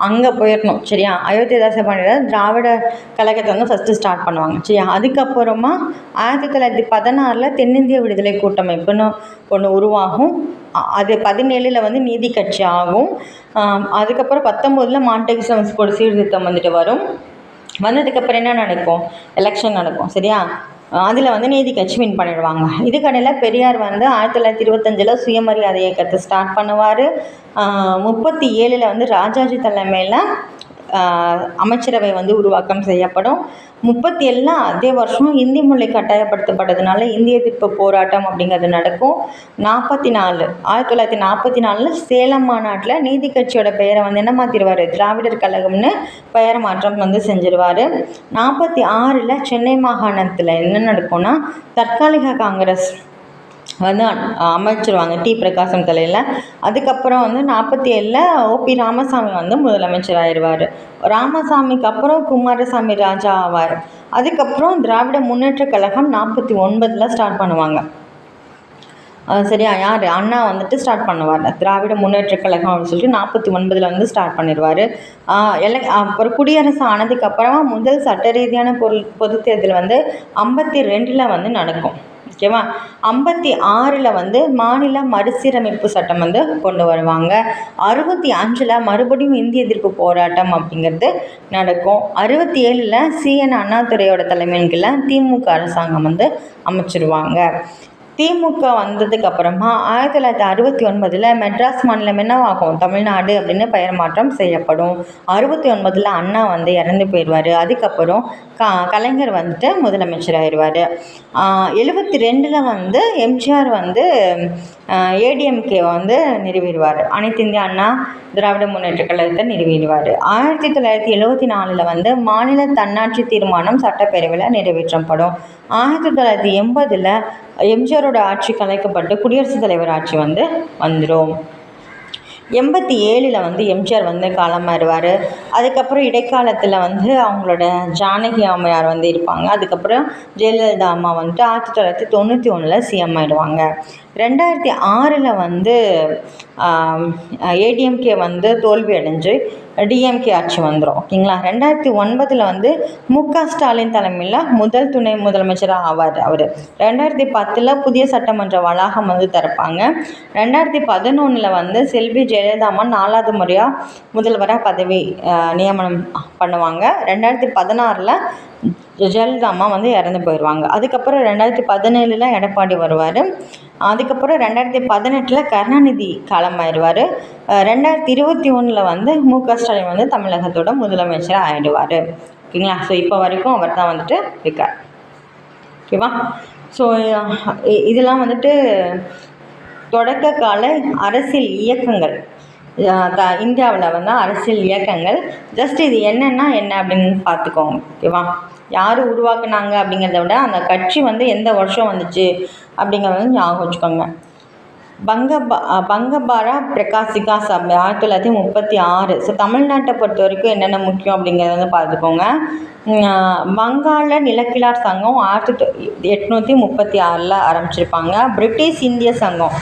அங்கே போயிடணும். சரியா? அயோத்திதாச பண்டிதர் திராவிடர் கழகத்தை வந்து ஃபஸ்ட்டு ஸ்டார்ட் பண்ணுவாங்க. சரியா? அதுக்கப்புறமா 1916 தென்னிந்திய விடுதலை கூட்டமைப்புன்னு ஒன்று உருவாகும். அது 17 வந்து நீதி கட்சி ஆகும். அதுக்கப்புறம் 19 மாண்டேக் சீர்திருத்தம் வந்துட்டு வரும். வந்ததுக்கப்புறம் என்ன நடக்கும்? எலெக்ஷன் நடக்கும். சரியா? அதில் வந்து நீதி கட்சி வின் பண்ணிடுவாங்க. இதுக்கடையில் பெரியார் வந்து 1925 சுயமரியாதை இயக்கத்தை ஸ்டார்ட் பண்ணுவார். 37 வந்து ராஜாஜி தலைமையில் அமைச்சரவை வந்து உருவாக்கம் செய்யப்படும். 37 அதே வருஷம் இந்தி மொழி கட்டாயப்படுத்தப்பட்டதுனால இந்திய எதிர்ப்பு போராட்டம் அப்படிங்கிறது நடக்கும். 1944 சேலம் மாநாட்டில் நீதி கட்சியோட பெயரை வந்து என்ன மாற்றிடுவார், திராவிடர் கழகம்னு பெயர் மாற்றம் வந்து செஞ்சிருவார். 46 சென்னை மாகாணத்தில் என்ன நடக்கும்னா தற்காலிக காங்கிரஸ் வந்து அமைச்சிருவாங்க டி பிரகாசம் தலையில். அதுக்கப்புறம் வந்து 47 ஓபி ராமசாமி வந்து முதலமைச்சர் ஆயிடுவார். ராமசாமிக்கு அப்புறம் குமாரசாமி ராஜா ஆவார். அதுக்கப்புறம் திராவிட முன்னேற்ற கழகம் 49 ஸ்டார்ட் பண்ணுவாங்க. சரியா, யார், அண்ணா வந்துட்டு ஸ்டார்ட் பண்ணுவார் திராவிட முன்னேற்ற கழகம் அப்படின்னு சொல்லிட்டு 49 வந்து ஸ்டார்ட் பண்ணிடுவார். அப்புறம் குடியரசு ஆனதுக்கப்புறமா முதல் சட்ட ரீதியான பொது தேர்தல் வந்து 52 வந்து நடக்கும். ஓகேவா. 56 வந்து மாநில மறுசீரமைப்பு சட்டம் வந்து கொண்டு வருவாங்க. 65 மறுபடியும் இந்திய எதிர்ப்பு போராட்டம் அப்படிங்கிறது நடக்கும். 67 CN அண்ணாதுரையோட தலைமையின் கீழே திமுக அரசாங்கம் வந்து அமைச்சிருவாங்க. திமுக வந்ததுக்கப்புறமா 1969 மெட்ராஸ் மாநிலம் என்னவாகும், தமிழ்நாடு அப்படின்னு பெயர் மாற்றம் செய்யப்படும். 69 அண்ணா வந்து இறந்து போயிடுவார். அதுக்கப்புறம் கலைஞர் வந்துட்டு முதலமைச்சர் ஆயிடுவார். 72 வந்து எம்ஜிஆர் வந்து ஏடிஎம்கே வந்து நிறுவிடுவார். அனைத்து இந்திய அண்ணா திராவிட முன்னேற்ற கழகத்தை நிறுவிடுவார். 1974 வந்து மாநில தன்னாட்சி தீர்மானம் சட்டப்பேரவையில் நிறைவேற்றப்படும். 1980 எம்ஜிஆரோட ஆட்சி கலைக்கப்பட்டு குடியரசுத் தலைவர் ஆட்சி வந்து வந்துடும். 87 வந்து எம்ஜிஆர் வந்து காலமாயிடுவார். அதுக்கப்புறம் இடைக்காலத்தில் வந்து அவங்களோட ஜானகி அம்மையார் வந்து இருப்பாங்க. அதுக்கப்புறம் ஜெயலலிதா அம்மா வந்துட்டு 1991 சிஎம் ஆயிடுவாங்க. 2006 வந்து ஏடிஎம்கே வந்து தோல்வி அடைஞ்சு டிஎம்கே ஆட்சி வந்துடும். ஓகேங்களா. 2009 வந்து முக ஸ்டாலின் தலைமையில் முதல் துணை முதலமைச்சராக ஆவார் அவர். 2010 புதிய சட்டமன்ற வளாகம் வந்து திறப்பாங்க. 2011 வந்து செல்வி ஜெயலலிதா அம்மா 4வது முறையாக முதல்வராக பதவி நியமனம் பண்ணுவாங்க. 2016 ஜெயலலிதா அம்மா வந்து இறந்து போயிடுவாங்க. அதுக்கப்புறம் 2017 எடப்பாடி வருவார். அதுக்கப்புறம் 2018 கருணாநிதி காலமாயிடுவார். 2021 வந்து முக ஸ்டாலின் வந்து தமிழகத்தோட முதலமைச்சராக ஆகிடுவார். ஓகேங்களா. ஸோ இப்போ வரைக்கும் அவர் தான் வந்துட்டு இருக்கார். ஓகேவா. ஸோ இதெல்லாம் வந்துட்டு தொடக்க கால அரசியல் இயக்கங்கள், இந்தியாவில் வந்து அரசியல் இயக்கங்கள். ஜஸ்ட் இது என்னென்னா என்ன அப்படின்னு பார்த்துக்கோங்க. ஓகேவா. யார் உருவாக்குனாங்க அப்படிங்கிறத விட அந்த கட்சி வந்து எந்த வருஷம் வந்துச்சு அப்படிங்கிறத வந்து ஞாபகம் வச்சுக்கோங்க. பங்கபாரா பிரகாசிகா சபை 1936. ஸோ தமிழ்நாட்டை பொறுத்த வரைக்கும் என்னென்ன முக்கியம் அப்படிங்கிறத வந்து பார்த்துக்கோங்க. வங்காள நிலக்கிழார் சங்கம் 1836 ஆரம்பிச்சிருப்பாங்க. பிரிட்டிஷ் இந்திய சங்கம்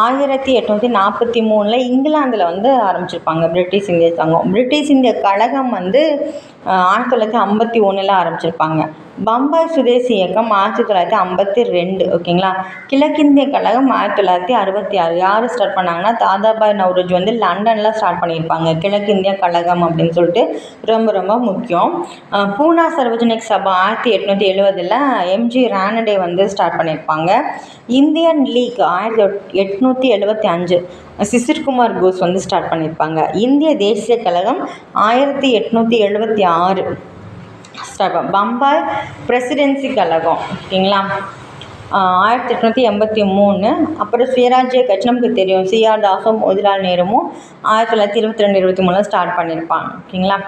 1843 இங்கிலாந்தில் வந்து ஆரம்பிச்சிருப்பாங்க பிரிட்டிஷ் இந்திய சங்கம். பிரிட்டிஷ் இந்திய கழகம் வந்து 1951 ஆரம்பிச்சிருப்பாங்க. பம்பாய் சுதேசி இயக்கம் 1952. ஓகேங்களா. கிழக்கிந்திய கழகம் 1966. யார் ஸ்டார்ட் பண்ணாங்கன்னா தாதாபாய் நவ்ரோஜி வந்து லண்டனில் ஸ்டார்ட் பண்ணியிருப்பாங்க கிழக்கிந்திய கழகம் அப்படின்னு சொல்லிட்டு. ரொம்ப ரொம்ப முக்கியம். பூனா சர்வஜனிக் சபா 1870 எம்ஜி ரானடே வந்து ஸ்டார்ட் பண்ணியிருப்பாங்க. இந்தியன் லீக் 1875 சிசிர்குமார் கோஸ் வந்து ஸ்டார்ட் பண்ணியிருப்பாங்க. இந்திய தேசிய கழகம் 1876 ஸ்டார்ட். பம்பாய் பிரசிடென்சி கழகம் ஓகேங்களா 1883. அப்புறம் சுயராஜ்ய கட்சி நமக்கு தெரியும், சிஆர் தாஸும் மோதிலால் நேருமும் 1922-23 ஸ்டார்ட் பண்ணியிருப்பாங்க. ஓகேங்களா.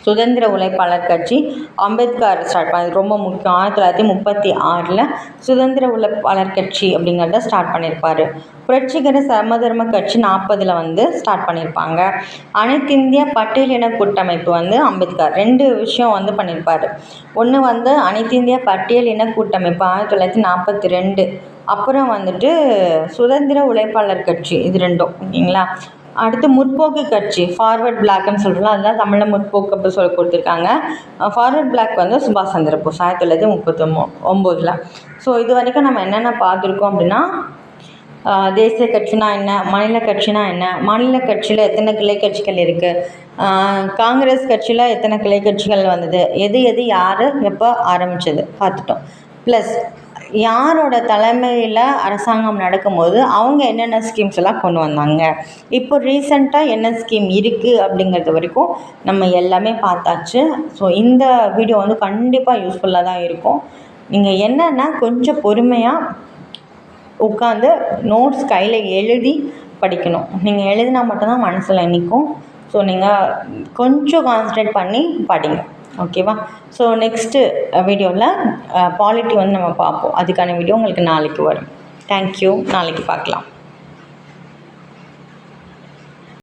சுதந்திர உழைப்பாளர் கட்சி அம்பேத்கர் ஸ்டார்ட் பண்ணது ரொம்ப முக்கியம். 1936 சுதந்திர உழைப்பாளர் கட்சி அப்படிங்கிறத ஸ்டார்ட் பண்ணியிருப்பார். புரட்சிகர சமதர்ம கட்சி 40 வந்து ஸ்டார்ட் பண்ணியிருப்பாங்க. அனைத்து இந்திய பட்டியலின கூட்டமைப்பு வந்து அம்பேத்கர் 2 விஷயம் வந்து பண்ணியிருப்பார். ஒன்று வந்து அனைத்து இந்திய பட்டியலின கூட்டமைப்பு 1942. அப்புறம் வந்துட்டு சுதந்திர உழைப்பாளர் கட்சி, இது 2. ஓகேங்களா. அடுத்து முற்போக்கு கட்சி ஃபார்வர்ட் பிளாக்னு சொல்கிறோம், அதெல்லாம் தமிழில் முற்போக்கு அப்படி சொல்லி கொடுத்துருக்காங்க. ஃபார்வர்ட் பிளாக் வந்து சுபாஷ் சந்திர போஸ் 1939. ஸோ இது வரைக்கும் நம்ம என்னென்ன பார்த்துருக்கோம் அப்படின்னா தேசிய கட்சினா என்ன, மாநில கட்சினா என்ன, மாநில கட்சியில் எத்தனை கிளை கட்சிகள் இருக்குது, காங்கிரஸ் கட்சியில் எத்தனை கிளை கட்சிகள் வந்தது, எது யார் எப்போ ஆரம்பித்தது பார்த்துட்டோம். ப்ளஸ் யாரோட தலைமையில் அரசாங்கம் நடக்கும்போது அவங்க என்னென்ன ஸ்கீம்ஸ் எல்லாம் கொண்டு வந்தாங்க, இப்போ ரீசெண்டாக என்ன ஸ்கீம் இருக்குது அப்படிங்கிறது வரைக்கும் நம்ம எல்லாமே பார்த்தாச்சு. ஸோ இந்த வீடியோ வந்து கண்டிப்பாக யூஸ்ஃபுல்லாக தான் இருக்கும். நீங்கள் என்னென்னா கொஞ்சம் பொறுமையாக உட்காந்து நோட்ஸ் கையில் எழுதி படிக்கணும். நீங்கள் எழுதினா மட்டும்தான் மனசில் நிற்கும். ஸோ நீங்கள் கொஞ்சம் கான்சன்ட்ரேட் பண்ணி படிங்க. ஓகேவா? ஸோ நெக்ஸ்ட்டு வீடியோவில் பாலிட்டி வந்து நம்ம பார்ப்போம். அதுக்கான வீடியோ உங்களுக்கு நாளைக்கு வரும். தேங்க்யூ. நாளைக்கு பார்க்கலாம்.